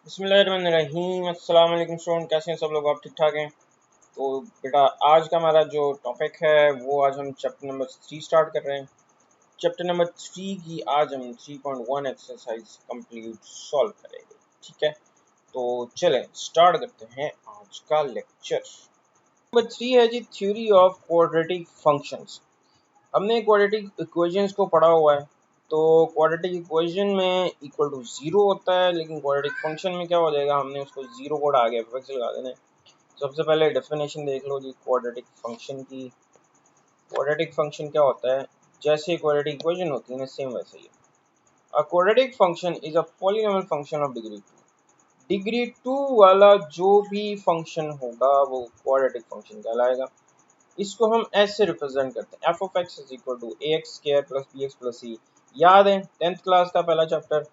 बिस्मिल्लाहिर्रहमानिर्रहीम। अस्सलाम वालेकुम स्टूडेंट, कैसे हैं सब लोग? आप ठीक ठाक हैं? तो बेटा, आज का हमारा जो टॉपिक है वो आज हम चैप्टर नंबर 3 स्टार्ट कर रहे हैं। चैप्टर नंबर 3 की आज हम 3.1 एक्सरसाइज कंप्लीट सॉल्व करेंगे। ठीक है, तो चलें स्टार्ट करते हैं आज का लेक्चर। नंबर 3 है जी, थ्योरी ऑफ क्वाड्रेटिक फंक्शंस। हमने क्वाड्रेटिक इक्वेशंस को पढ़ा हुआ है। तो क्वाड्रेटिक इक्वेशन में इक्वल टू जीरो होता है, लेकिन क्वाड्रेटिक फंक्शन में क्या हो जाएगा, हमने उसको जीरो कोड आगे एफ से लगा देना है। सबसे पहले डेफिनेशन देख लो जी क्वाड्रेटिक फंक्शन की। क्वाड्रेटिक फंक्शन क्या होता है? जैसे क्वाड्रेटिक इक्वेशन होती है ना, सेम वैसे ही। A quadratic function is a polynomial function of degree 2। Degree 2 वाला जो भी फंक्शन होगा वो क्वाड्रेटिक फंक्शन कहलाएगा। इसको हम ऐसे रिप्रेजेंट करते हैं, f of x is equal to a x square plus b x plus c. याद है 10th क्लास का पहला chapter,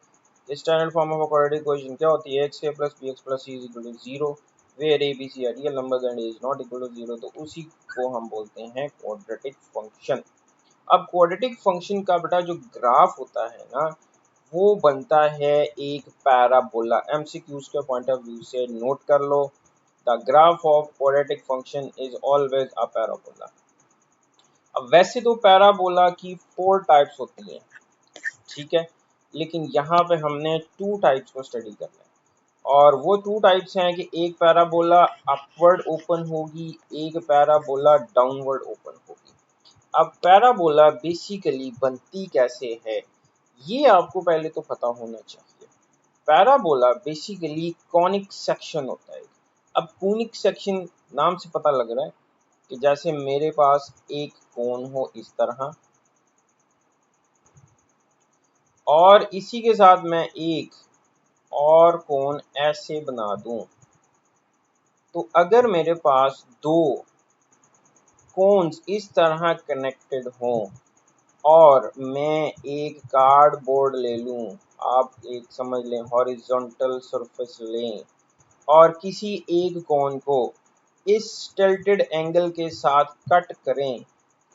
standard form of quadratic equation क्या होती है? A x square plus b x plus c is equal to zero where a b c are real numbers and a is not equal to zero. तो उसी को हम बोलते हैं quadratic function. अब क्वाड्रेटिक फंक्शन का बेटा जो ग्राफ होता है ना, वो बनता है एक पैराबोला। एमसीक्यूज के पॉइंट ऑफ व्यू से नोट कर लो, the graph of quadratic function is always a parabola. अब वैसे तो पैराबोला की 4 टाइप्स होती हैं, ठीक है, लेकिन यहाँ पे हमने 2 टाइप्स को स्टडी करना है। और वो 2 टाइप्स हैं कि एक पैराबोला अपवर्ड ओपन होगी, एक पैराबोला डाउनवर्ड ओपन होगी। अब पैराबोला बेसिकली बनती कैसे है, ये आपको पहले तो पता होना चाहिए। पैराबोला बेसिकली कॉनिक सेक्शन होता है। अब कॉनिक सेक्शन नाम से पता लग रहा है कि जैसे मेरे पास एक कोन हो इस तरह, और इसी के साथ मैं एक और कोन ऐसे बना दूं। तो अगर मेरे पास दो कोन्स इस तरह कनेक्टेड हों और मैं एक कार्डबोर्ड ले लूं, आप एक समझ लें हॉरिजॉन्टल सरफेस लें और किसी एक कोन को इस टिल्टेड एंगल के साथ कट करें,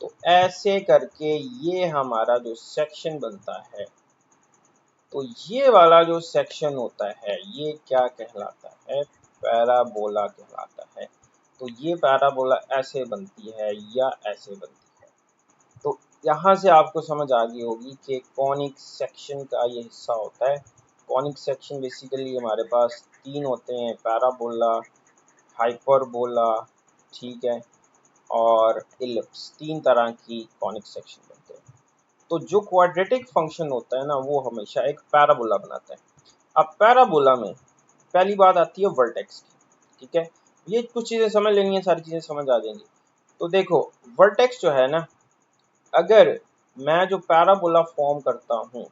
तो ऐसे करके ये हमारा जो सेक्शन बनता है, तो ये वाला जो सेक्शन होता है ये क्या कहलाता है? पैराबोला कहलाता है। तो ये पैराबोला ऐसे बनती है या ऐसे बनती है। तो यहाँ से आपको समझ आ गई होगी कि कॉनिक सेक्शन का ये हिस्सा होता है। कॉनिक सेक्शन बेसिकली हमारे पास 3 होते हैं, पैराबोला, हाइपरबोला, ठीक है, और इलिप्स। 3 तरह की कॉनिक सेक्शन बनते हैं। तो जो क्वाड्रेटिक फंक्शन होता है ना, वो हमेशा एक पैराबोला बनाता है। अब पैराबोला में पहली बात आती है वर्टेक्स की, ठीक है। ये कुछ चीज़ें समझ लेनी है, सारी चीज़ें समझ आ जाएंगी। तो देखो, वर्टेक्स जो है ना, अगर मैं जो पैराबोला फॉर्म करता हूँ,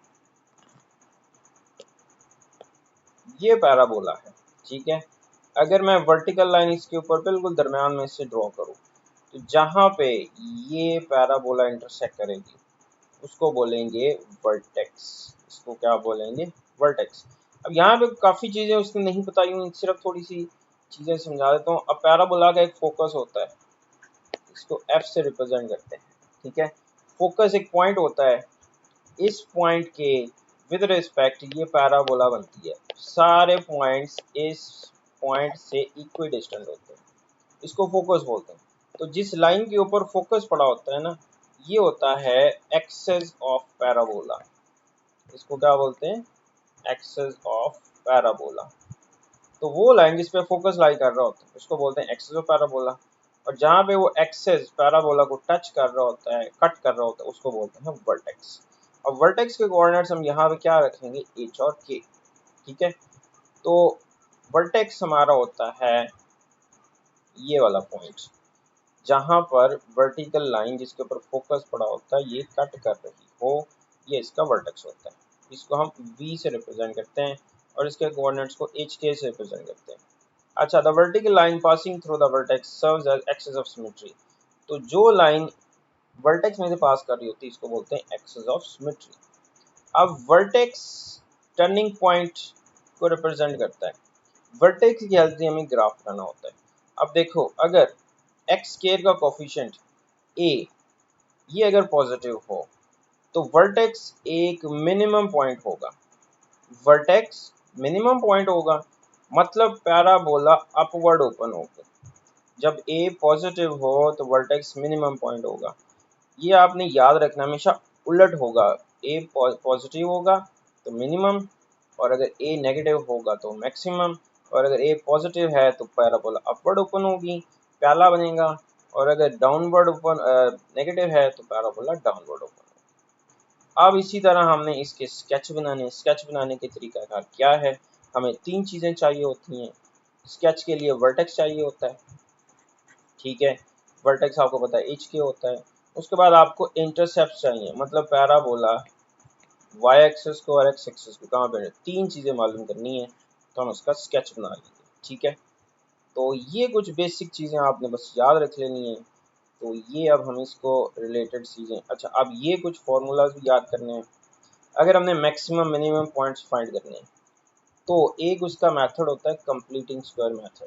ये पैराबोला है, ठीक है। अगर मैं वर्टिकल लाइन इसके ऊपर बिल्कुल दरमियान में से ड्रॉ करूँ, तो जहाँ पे ये पैराबोला इंटरसेक्ट करेगी उसको बोलेंगे वर्टेक्स। इसको क्या बोलेंगे? वर्टेक्स। अब यहाँ पे काफ़ी चीज़ें उसने नहीं बताई हुई, सिर्फ थोड़ी सी चीज़ें समझा देता हूँ। अब पैराबोला का एक फोकस होता है, इसको एफ से रिप्रेजेंट करते हैं, ठीक है। फोकस एक पॉइंट होता है, इस पॉइंट के विद रिस्पेक्ट ये पैराबोला बनती है। सारे पॉइंट्स इस पॉइंट से इक्वी डिस्टेंट होते हैं, इसको फोकस बोलते हैं। तो जिस लाइन के ऊपर फोकस पड़ा होता है ना, ये होता है एक्सेस ऑफ पैराबोला। इसको क्या बोलते हैं? Axis of parabola. तो वो लाइन जिस पे फोकस लाई कर रहा होता है उसको बोलते हैं एक्सेस ऑफ पैराबोला। और जहाँ पे वो एक्सेस पैराबोला को टच कर रहा होता है, कट कर रहा होता है, उसको बोलते हैं वर्टेक्स। और वर्टेक्स के कोऑर्डिनेट्स हम यहाँ पे क्या रखेंगे? एच और के, ठीक है। तो वर्टेक्स हमारा होता है ये वाला पॉइंट, जहाँ पर वर्टिकल लाइन जिसके ऊपर फोकस पड़ा होता है ये कट कर रही हो, ये इसका वर्टेक्स होता है। इसको हम V से रिप्रेजेंट करते हैं और इसके कोऑर्डिनेट्स को HK से रिप्रेजेंट करते हैं। अच्छा, the vertical line passing through the vertex serves as axis of symmetry. तो जो लाइन वर्टेक्स में से पास कर रही होती है इसको बोलते हैं एक्सिस ऑफ सिमेट्री। अब वर्टेक्स टर्निंग पॉइंट को रिप्रेजेंट करता है। वर्टेक्स की हेल्प से हमें ग्राफ बनाना होता है। अब देखो, अगर एक्स स्क्वायर का कोफिशिएंट a ये अगर पॉजिटिव हो, तो वर्टेक्स एक मिनिमम पॉइंट होगा। वर्टेक्स मिनिमम पॉइंट होगा, मतलब पैराबोला अपवर्ड ओपन होगा। जब ए पॉजिटिव हो तो वर्टेक्स मिनिमम पॉइंट होगा। ये आपने याद रखना, हमेशा उलट होगा। ए पॉजिटिव होगा तो मिनिमम, और अगर ए नेगेटिव होगा तो मैक्सिमम, और अगर ए पॉजिटिव है तो पैराबोला अपवर्ड ओपन होगी, प्याला बनेगा, और अगर डाउनवर्ड ओपन नेगेटिव है तो पैराबोला डाउनवर्ड ओपन होगा। अब इसी तरह हमने इसके स्केच बनाने के तरीकाकार क्या है। हमें तीन चीज़ें चाहिए होती हैं। स्केच के लिए वर्टेक्स चाहिए होता है, ठीक है, वर्टेक्स आपको पता है एच के होता है। उसके बाद आपको इंटरसेप्ट चाहिए, मतलब पैराबोला वाई एक्सिस को और एक्स एक्सिस को कहाँ पे, तीन चीज़ें मालूम करनी है तो हम उसका स्केच बना लेंगे, ठीक है। तो ये कुछ बेसिक चीज़ें आपने बस याद रख लेनी है। तो ये अब हम इसको रिलेटेड चीज़ें, अच्छा अब ये कुछ फार्मूलाज भी याद करने हैं। अगर हमने मैक्सिमम मिनिमम पॉइंट्स फाइंड करने हैं तो एक उसका मेथड होता है कंप्लीटिंग स्क्वायर मेथड।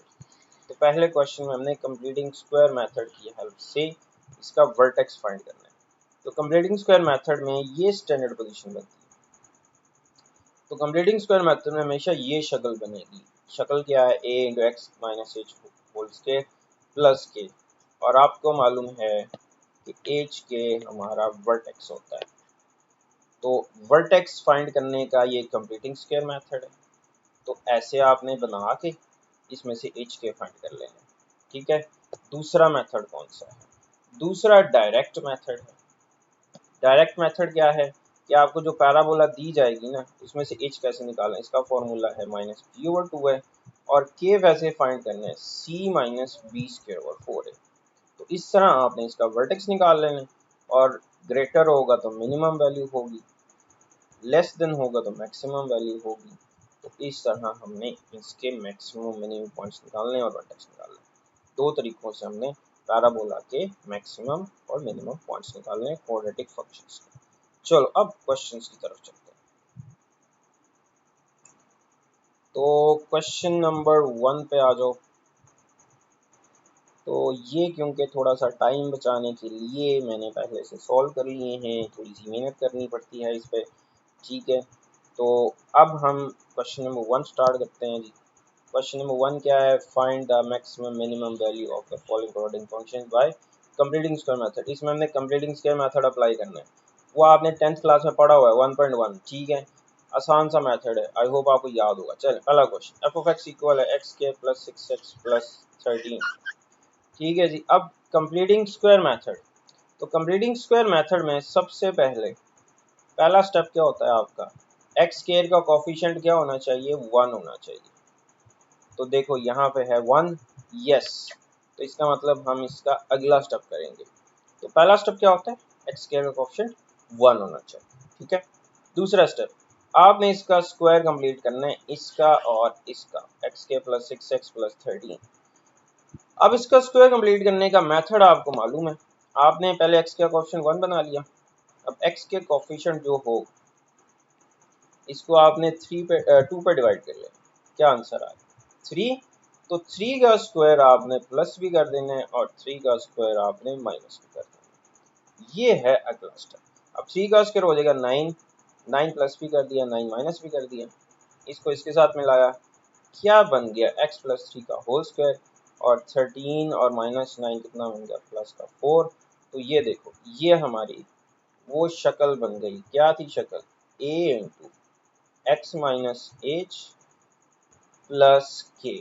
तो पहले क्वेश्चन में हमने कंप्लीटिंग स्क्वायर मेथड की हेल्प से इसका वर्टेक्स फाइंड करना है। तो कंप्लीटिंग स्क्वायर मेथड में ये स्टैंडर्ड पोजीशन बनती है। तो कंप्लीटिंग स्क्वायर मेथड में हमेशा ये शक्ल बनेगी। शक्ल क्या है, a into x minus h whole square plus k, और आपको मालूम है कि एच के हमारा वर्टेक्स होता है। तो वर्टेक्स फाइंड करने का ये कंप्लीटिंग स्क्वायर मेथड है। तो ऐसे आपने बना के इसमें से एच के फाइंड कर लेना, ठीक है। दूसरा मेथड कौन सा है, दूसरा डायरेक्ट मेथड है। डायरेक्ट मेथड क्या है कि आपको जो पैराबोला दी जाएगी ना, उसमें से एच कैसे निकालें, इसका फॉर्मूला है माइनस बी ओवर 2 है, और के वैसे फाइंड करना है सी माइनस बी स्क्वायर ओवर 4 है। तो इस तरह आपने इसका वर्टेक्स निकाल लेना है, और ग्रेटर होगा तो मिनिमम वैल्यू होगी, लेस देन होगा तो मैक्सिमम वैल्यू होगी। तो इस तरह हमने इसके मैक्सिमम मिनिमम पॉइंट्स निकालने और वर्टेक्स निकालने, दो तरीकों से हमने पैराबोला के मैक्सिमम और मिनिमम पॉइंट्स निकालने हैं क्वाड्रेटिक फंक्शंस के। चलो अब क्वेश्चंस की तरफ चलते हैं। तो क्वेश्चन नंबर 1 पे आ जाओ। तो ये क्योंकि थोड़ा सा टाइम बचाने के लिए मैंने पहले से सॉल्व कर लिए हैं, थोड़ी सी मेहनत करनी पड़ती है इस पे, ठीक है। तो अब हम क्वेश्चन नंबर 1 स्टार्ट करते हैं जी। क्वेश्चन नंबर 1 क्या है, find the maximum minimum value of the following quadratic function by completing square method. इसमें हमने कंप्लीटिंग स्क्वायर मेथड अप्लाई करना है। वो आपने 10th क्लास में पढ़ा हुआ है 1.1, ठीक है, आसान सा मेथड है, आई होप आपको याद होगा। चलें पहला question, F of x equal है एक्स के प्लस 6x प्लस 13, ठीक है जी। अब कंप्लीटिंग स्क्वायर मेथड, तो कंप्लीटिंग स्क्वायर मेथड में सबसे पहले पहला स्टेप क्या होता है आपका, एक्स स्क्वायर का कोफिशिएंट क्या होना चाहिए, 1 होना चाहिए। तो देखो यहाँ पे है 1, यस, तो इसका मतलब हम इसका अगला स्टेप करेंगे। तो पहला स्टेप क्या होता है, एक्स स्क्वायर का कोफिशिएंट 1 होना चाहिए, ठीक है। दूसरा स्टेप, आपने इसका स्क्वायर कंप्लीट करना है, इसका और इसका, एक्स के प्लस 6x प्लस 13। अब इसका स्क्वायर कंप्लीट करने का मेथड आपको मालूम है, आपने पहले एक्स का कोफिशिएंट 1 बना लिया। अब एक्स के कोफिशिएंट जो हो इसको आपने 2 पे डिवाइड कर लिया, क्या आंसर आया 3। तो 3 का स्क्वायर आपने प्लस भी कर देना है और 3 का स्क्वायर आपने माइनस भी कर देना है। ये है अगला स्टेप। अब 3 का स्क्वायर हो जाएगा 9, 9 प्लस भी कर दिया, 9 माइनस भी कर दिया, इसको इसके साथ मिलाया, क्या बन गया x प्लस 3 का होल स्क्वायर, और 13 और माइनस 9 कितना बन गया, प्लस का 4। तो ये देखो ये हमारी वो शक्ल बन गई, क्या थी शक्ल, a into x minus H plus के।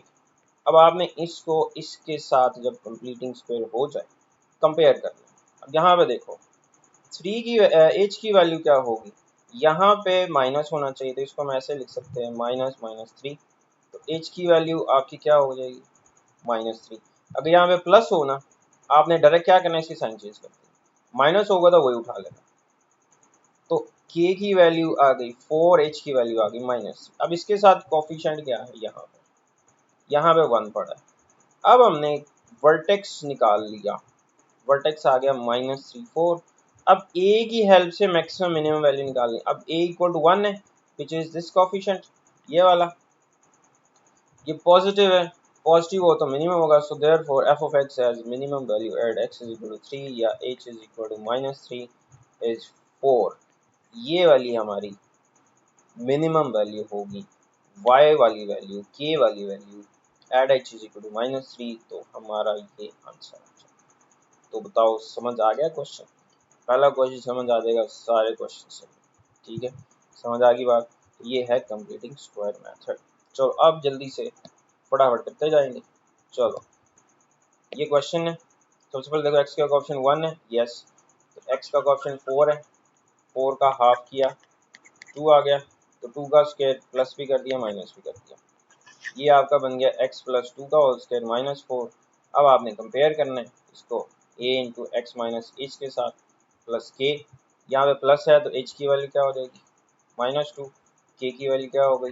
अब आपने इसको इसके साथ जब कंप्लीटिंग स्क्वायर हो जाए कंपेयर करना। अब यहाँ पे देखो 3 की एच की वैल्यू क्या होगी, यहाँ पे माइनस होना चाहिए, तो इसको हम ऐसे लिख सकते हैं माइनस माइनस 3। तो एच की वैल्यू आपकी क्या हो जाएगी, -3। अगर यहाँ पे प्लस हो ना, आपने डायरेक्ट क्या करना है, इसकी साइन चेंज कर देना, माइनस होगा तो वही उठा लेना। तो k की वैल्यू आ गई 4, h की वैल्यू आ गई -3। अब इसके साथ कोफिशिएंट क्या है, यहाँ पे 1 पड़ा है। अब हमने वर्टेक्स निकाल लिया, वर्टेक्स आ गया -3 4। अब a की हेल्प से मैक्सिमम मिनिमम वैल्यू निकालनी। अब a इक्वल टू 1 है, विच इज दिस कोफिशिएंट, ये वाला, ये पॉजिटिव है, पॉजिटिव हो तो मिनिमम होगा। So therefore f of x has minimum value at x is equal to 3 या h is equal to -3 is 4। ये वाली हमारी मिनिमम वैल्यू होगी y वाली वैल्यू, k वाली value, and h is equal to -3, तो हमारा ये आंसर आ जाएगा। तो बताओ समझ आ गया क्वेश्चन? पहला क्वेश्चन समझ आ जाएगा सारे क्वेश्चन से, ठीक है, समझ आ गई बात। ये है कंप्लीटिंग स्क्वायर मेथड। चलो अब जल्दी से फटाफट करते जाएंगे। चलो ये क्वेश्चन है, सबसे पहले देखो x का ऑप्शन 1 है, यस, तो x का ऑप्शन 4 है, 4 का हाफ किया 2 आ गया, तो 2 का स्क्वायर प्लस भी कर दिया माइनस भी कर दिया, ये आपका बन गया x प्लस 2 का होल स्क्वायर -4। अब आपने कंपेयर करना है इसको a into x minus H के साथ प्लस k, यहाँ पे प्लस है तो h की वैल्यू क्या हो जाएगी -2, k की वैल्यू क्या हो गई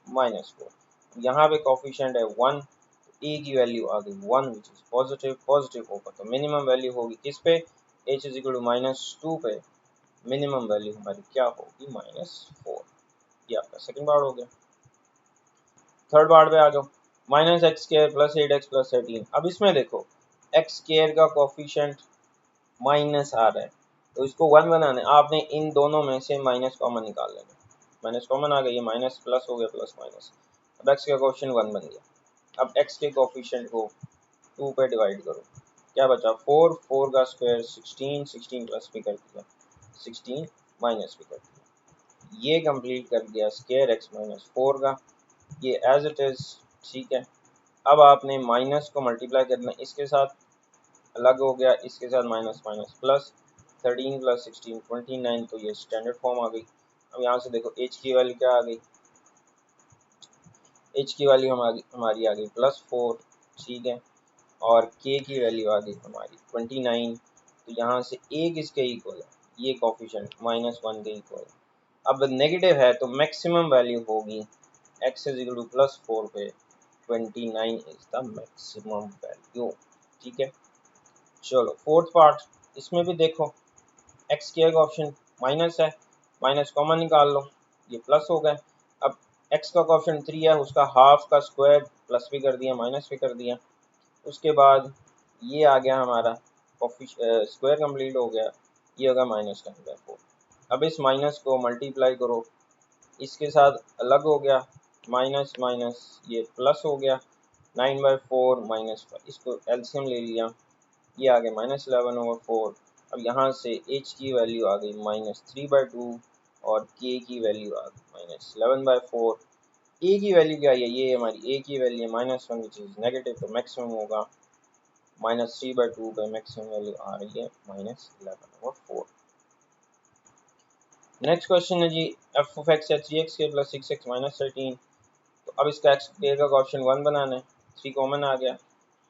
-4, यहाँ पे कोफिशिएंट है 1, a की वैल्यू आ गई 1 विच इज पॉजिटिव, पॉजिटिव होगा तो मिनिमम वैल्यू होगी किस पे, h इज इक्वल टू -2 पे, मिनिमम वैल्यू हमारी क्या होगी -4। ये आपका सेकंड पार्ट हो गया। थर्ड पार्ट पे आ जाओ, -x² प्लस 8x प्लस 13। अब इसमें देखो x² का कोफिशिएंट माइनस आ रहा है, तो इसको 1 बनाना है, आपने इन दोनों में से माइनस कॉमन निकाल लेना, माइनस कॉमन आ गया, ये माइनस प्लस हो गया प्लस माइनस, अब x का कोफिशिएंट 1 बन गया। अब x के कोफिशिएंट को 2 पे डिवाइड करो, क्या बचा 4, 4 का स्क्वायर 16, 16 प्लस भी कर दिया 16 माइनस भी कर दिया, ये कंप्लीट कर दिया स्क्वायर x माइनस 4 का, ये एज इट इज, ठीक है। अब आपने माइनस को मल्टीप्लाई करना इसके साथ, अलग हो गया, इसके साथ माइनस माइनस प्लस, 13 प्लस 16 29, तो ये स्टैंडर्ड फॉर्म आ गई। अब यहाँ से देखो h की वैल्यू क्या आ गई, h की वैल्यू हमारी आ गई +4, ठीक है, और k की वैल्यू आ गई हमारी 29, तो यहाँ से a किसके इक्वल है, ये कोफिशिएंट -1 के इक्वल है। अब नेगेटिव है तो मैक्सिमम वैल्यू होगी x इज इक्वल टू +4 पे 29 इज द मैक्सिमम वैल्यू, ठीक है। चलो फोर्थ पार्ट, इसमें भी देखो x के का ऑप्शन माइनस है, माइनस कॉमन निकाल लो, ये प्लस हो गए। अब x का ऑप्शन 3 है, उसका हाफ का स्क्वायर प्लस भी कर दिया माइनस भी कर दिया, उसके बाद ये आ गया हमारा स्क्वायर कंप्लीट हो गया, ये होगा -10/4। अब इस माइनस को मल्टीप्लाई करो, इसके साथ अलग हो गया, माइनस माइनस ये प्लस हो गया, 9/4 -5, इसको एलसीएम ले लिया, ये आ गया -11/4। अब यहाँ से h की वैल्यू आ गई -3/2 और k की वैल्यू आ गई -11/4। a की वैल्यू क्या है, ये हमारी a की वैल्यू है -1 विच इज नेगेटिव, तो मैक्सिमम होगा -3/2 पे मैक्सिमम वैल्यू आ रही है -11/4। नेक्स्ट क्वेश्चन है जी, f ऑफ x है 3x² प्लस 6x माइनस 13, तो अब इसका x का ऑप्शन 1 बनाना है, 3 कॉमन आ गया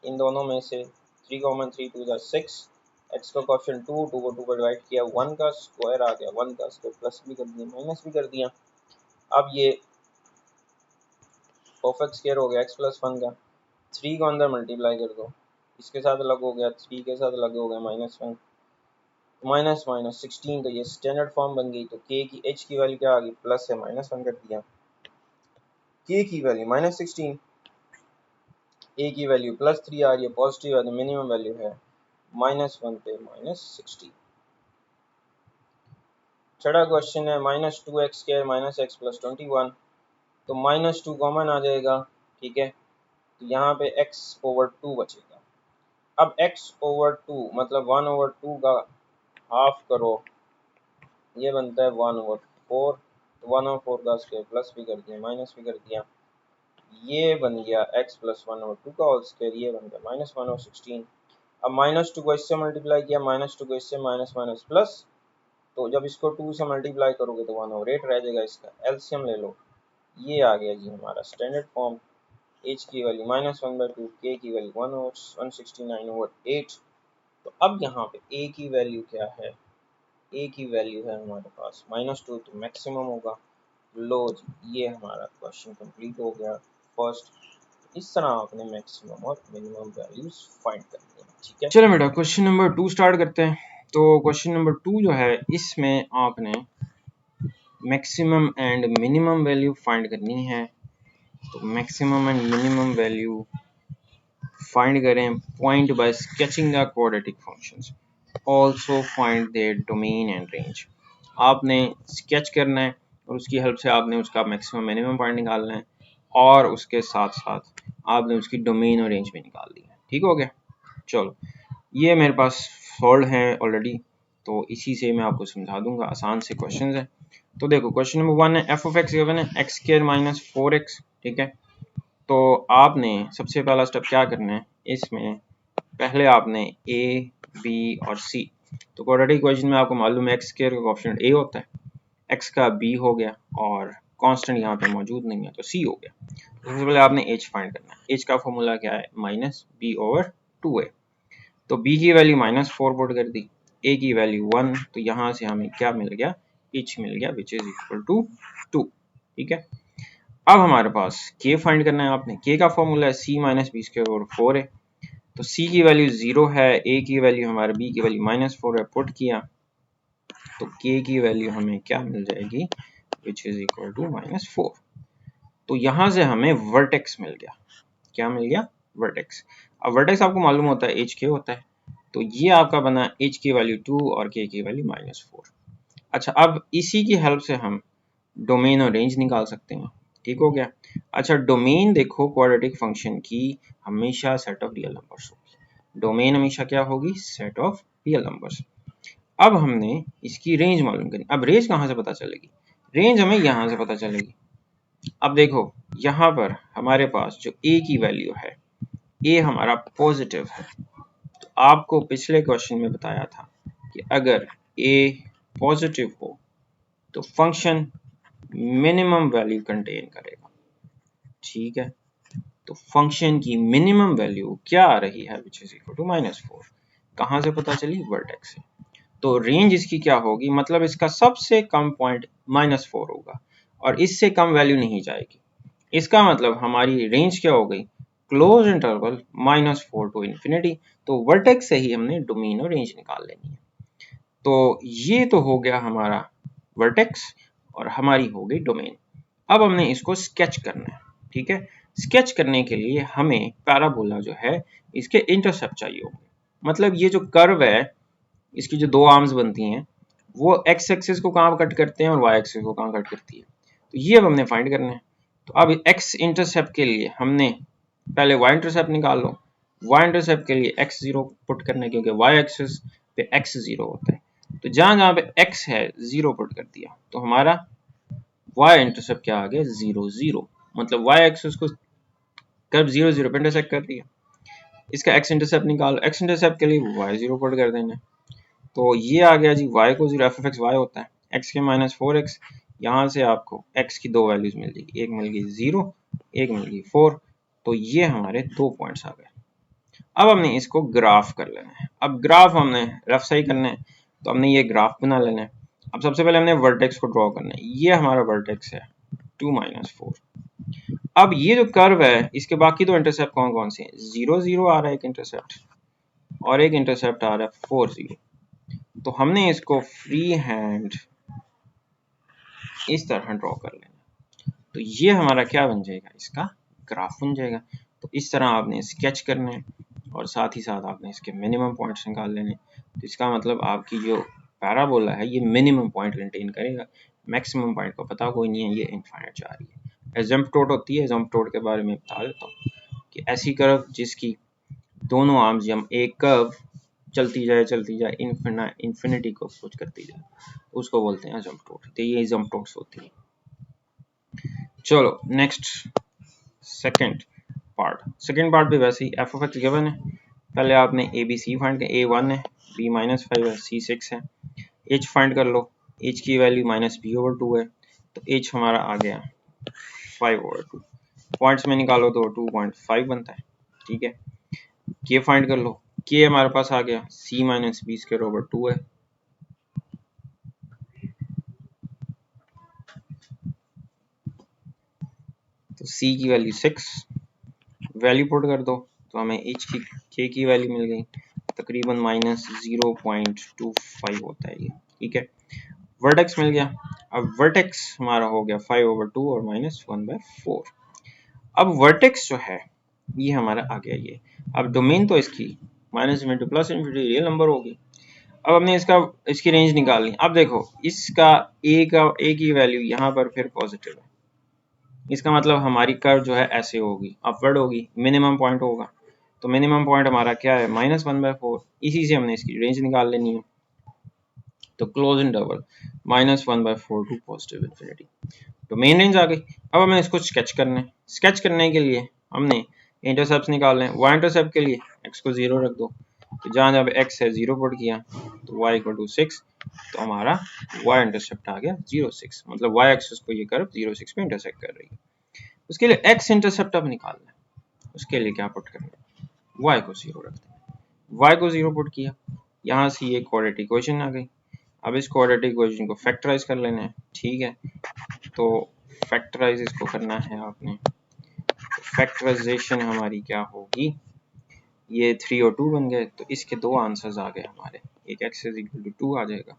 इन दोनों में से, 3 कॉमन 3 2 ज़ा 6, x का ऑप्शन 2, 2 को 2 पर डिवाइड किया, 1 का स्क्वायर आ गया, 1 का स्क्वायर प्लस भी कर दिया माइनस भी कर दिया। अब ये परफेक्ट स्क्वायर हो गया x प्लस 1 का, 3 को अंदर मल्टीप्लाई कर दो, इसके साथ अलग हो गया, 3 के साथ अलग हो गया -1, माइनस माइनस 16, तो ये स्टैंडर्ड फॉर्म बन गई। तो k की h की वैल्यू क्या आ गई, प्लस है -1 कर दिया, k की वैल्यू -16, a की वैल्यू +3 आ रही है, पॉजिटिव है तो मिनिमम वैल्यू है -1 पे -16। छठा क्वेश्चन है -2x² माइनस x प्लस 21, तो -2 कॉमन आ जाएगा, ठीक है, तो यहाँ पे x/2 बचेगा। अब x/2 मतलब 1/2 का हाफ करो, ये बनता है 1/4, तो 1/4 का स्क्वायर प्लस भी कर दिया माइनस भी कर दिया, ये बन गया x प्लस 1/2 का होल स्क्वायर, ये बन गया -1/16। अब -2 को इससे मल्टीप्लाई किया, -2 को इससे माइनस माइनस प्लस, तो जब इसको 2 से मल्टीप्लाई करोगे तो 1/8 रह जाएगा, इसका एलसीएम ले लो, ये आ गया जी हमारा स्टैंडर्ड फॉर्म, h की वैल्यू -1/2, k की वैल्यू 169/8। तो अब यहाँ पे a की वैल्यू क्या है, a की वैल्यू है हमारे पास -2, तो मैक्सिमम होगा। लो जी, ये हमारा क्वेश्चन कंप्लीट हो गया फर्स्ट। इस तरह आपने मैक्सिमम और मिनिमम वैल्यूज फाइंड करनी है, ठीक है। चलो बेटा क्वेश्चन नंबर 2 स्टार्ट करते हैं। तो क्वेश्चन नंबर 2 जो है, इसमें आपने maximum and minimum value find करनी है। तो maximum and minimum value find करें point by sketching the quadratic functions, also find their domain and range. आपने स्केच करना है और उसकी हेल्प से आपने उसका मैक्सिमम मिनिमम पॉइंट निकालना है। और उसके साथ साथ आपने उसकी डोमेन और रेंज भी निकाल दी है। ठीक हो गया। चलो ये मेरे पास सॉल्व है ऑलरेडी, तो इसी से मैं आपको समझा दूंगा, आसान से क्वेश्चन है। तो देखो क्वेश्चन नंबर 1 है एफ ऑफ एक्स गिवन है एक्स स्क्वायर माइनस 4x। ठीक है, तो आपने सबसे पहला स्टेप क्या करना है, इसमें पहले आपने ए बी और सी, तो क्वाड्रेटिक इक्वेशन में आपको मालूम है एक्स स्क्वायर का कोएफिशिएंट ए होता है, एक्स का बी हो गया और कांस्टेंट यहाँ पे मौजूद नहीं है तो सी हो गया। सबसे पहले आपने एच फाइंड करना है, एच का फॉर्मूला क्या है माइनस बी ओवर 2a। तो b की वैल्यू -4 पुट कर दी, a की वैल्यू 1, तो यहाँ से हमें क्या मिल गया, h मिल गया विच इज इक्वल टू 2। ठीक है, अब हमारे पास k फाइंड करना है आपने, k का फॉर्मूला है c minus b square over 4a। तो c की वैल्यू 0 है, a की वैल्यू हमारे b की वैल्यू -4 है, पुट किया तो k की वैल्यू हमें क्या मिल जाएगी विच इज इक्वल टू -4। तो यहाँ से हमें वर्टेक्स मिल गया, क्या मिल गया, वर्टेक्स। अब वर्टेक्स आपको मालूम होता है एच के होता है, तो ये आपका बना एच की वैल्यू 2 और के की वैल्यू -4। अच्छा, अब इसी की हेल्प से हम डोमेन और रेंज निकाल सकते हैं। ठीक हो गया। अच्छा, डोमेन देखो क्वाड्रेटिक फंक्शन की हमेशा सेट ऑफ रियल नंबर्स होगी, डोमेन हमेशा क्या होगी, सेट ऑफ रियल नंबर्स। अब हमने इसकी रेंज मालूम करनी, अब रेंज कहाँ से पता चलेगी, रेंज हमें यहाँ से पता चलेगी। अब देखो यहाँ पर हमारे पास जो a की वैल्यू है, a हमारा पॉजिटिव है, तो आपको पिछले क्वेश्चन में बताया था कि अगर a पॉजिटिव हो तो फंक्शन मिनिमम वैल्यू कंटेन करेगा। ठीक है, तो फंक्शन की मिनिमम वैल्यू क्या आ रही है विच इज इक्वल टू -4। कहाँ से पता चली, वर्टेक्स से। तो रेंज इसकी क्या होगी, मतलब इसका सबसे कम पॉइंट -4 होगा और इससे कम वैल्यू नहीं जाएगी। इसका मतलब हमारी रेंज क्या हो गई, क्लोज इंटरवल -4 टू इंफिनिटी। तो वर्टेक्स से ही हमने डोमेन और रेंज निकाल लेनी है। तो ये तो हो गया हमारा वर्टेक्स और हमारी हो गई डोमेन। अब हमने इसको स्केच करना है। ठीक है, स्केच करने के लिए हमें पैराबोला जो है इसके इंटरसेप्ट चाहिए होंगे, मतलब ये जो कर्व है इसकी जो दो आर्म्स बनती हैं वो एक्स एक्सिस को कहाँ कट करते हैं और वाई एक्सिस को कहाँ कट करती है, तो ये अब हमने फाइंड करना है। तो अब एक्स इंटरसेप्ट के लिए हमने पहले वाई इंटरसेप्ट निकाल लो, वाई इंटरसेप्ट के लिए x0 पुट करना है क्योंकि वाई एक्सिस पे x0 होता है, तो जहां जहां पे x है 0 पुट कर दिया, तो हमारा y इंटरसेप्ट क्या आ गया 0 0, मतलब y एक्सिस को कर्व 0 0 पे इंटरसेक्ट कर रही है। इसका x इंटरसेप्ट निकालो, x इंटरसेप्ट के लिए y 0 पुट कर देना, तो ये आ गया जी y को 0, f ऑफ x y होता है x के -4x, यहाँ से आपको x की दो वैल्यूज मिल जाएगी, एक मिल गई 0, एक मिल गई 4, तो ये हमारे 2 पॉइंट्स आ गए। अब हमने इसको ग्राफ कर लेना है, अब ग्राफ हमने रफ सही करना है, तो हमने ये ग्राफ बना लेना है। अब सबसे पहले हमने वर्टेक्स को ड्रॉ करना है, ये हमारा वर्टेक्स है 2 -4। अब ये जो कर्व है इसके बाकी दो इंटरसेप्ट कौन कौन से हैं, 0 0 आ रहा है एक इंटरसेप्ट और एक इंटरसेप्ट आ रहा है 4 0, तो हमने इसको फ्री हैंड इस तरह ड्रॉ कर लेना, तो ये हमारा क्या बन जाएगा, इसका ग्राफ बन जाएगा। तो इस तरह आपने स्केच करना है और साथ ही साथ आपने इसके मिनिमम पॉइंट्स निकाल लेने, तो इसका मतलब आपकी जो पैराबोला है ये मिनिमम पॉइंट कंटेन करेगा, मैक्सिमम पॉइंट को पता कोई नहीं है, ये इनफाइनाइट जा रही है। एजम्पटोड होती है, एजम्पटोड के बारे में बता देता हूँ कि ऐसी कर्व जिसकी दोनों आर्म्स हम एक कर्व चलती जाए इन्फिनिटी को अप्रोच करती जाए, उसको बोलते हैं एजम्पटोड, तो ये एजम्पटोड्स होती है। चलो नेक्स्ट सेकंड पार्ट भी वैसे ही एफ ऑफ एक्स गिवन है, पहले आपने ए बी सी फाइंड कर, ए 1 है, बी -5 है, सी 6 है, एच फाइंड कर लो, एच की वैल्यू -b/2 है, तो एच हमारा आ गया 5/2, पॉइंट्स में निकालो तो 2.5 बनता है। ठीक है, के फाइंड कर लो, के हमारे पास आ गया c-b/2 है, तो c की वैल्यू 6, वैल्यू पुट कर दो तो हमें h की k की वैल्यू मिल गई तकरीबन -0.25 होता है ये। ठीक है, वर्टेक्स मिल गया, अब वर्टेक्स हमारा हो गया 5/2 और -1/4। अब वर्टेक्स जो है ये हमारा आ गया ये, अब डोमेन तो इसकी -∞ प्लस इन्फिनिटी रियल नंबर होगी। अब हमने इसकी रेंज निकालनी, अब देखो इसका a की वैल्यू यहाँ पर फिर पॉजिटिव है, इसका मतलब हमारी कर्व जो है ऐसे होगी, अपवर्ड होगी, मिनिमम पॉइंट होगा। तो मिनिमम पॉइंट हमारा क्या है, -1/4। इसी से हमने इसकी रेंज निकाल लेनी है। तो close interval -1/4 to positive infinity, तो मेन रेंज आ गई। अब हमें इसको स्केच करना है। स्केच करने के लिए हमने इंटरसेप्ट निकालने हैं। वाई इंटरसेप्ट के लिए x को 0 रख दो, तो जहाँ जब x है 0 पुट किया तो y इक्वल टू 6, तो हमारा y इंटरसेप्ट आ गया 0,6, मतलब y एक्सिस को ये कर्व 0,6 पे इंटरसेक्ट कर रही है। उसके लिए x इंटरसेप्ट अब निकालना है। उसके लिए क्या पुट करना है, y को 0 रखते हैं। y को 0 पुट किया, यहाँ से ये क्वाड्रेटिक इक्वेशन आ गई। अब इस क्वाड्रेटिक इक्वेशन को फैक्टराइज कर लेना है, ठीक है। तो फैक्टराइज इसको करना है आपने। फैक्टराइजेशन हमारी क्या होगी, ये 3 और 2 बन गए, तो इसके दो आंसर्स आ गए हमारे। एक x इज इक्वल टू 2 आ जाएगा,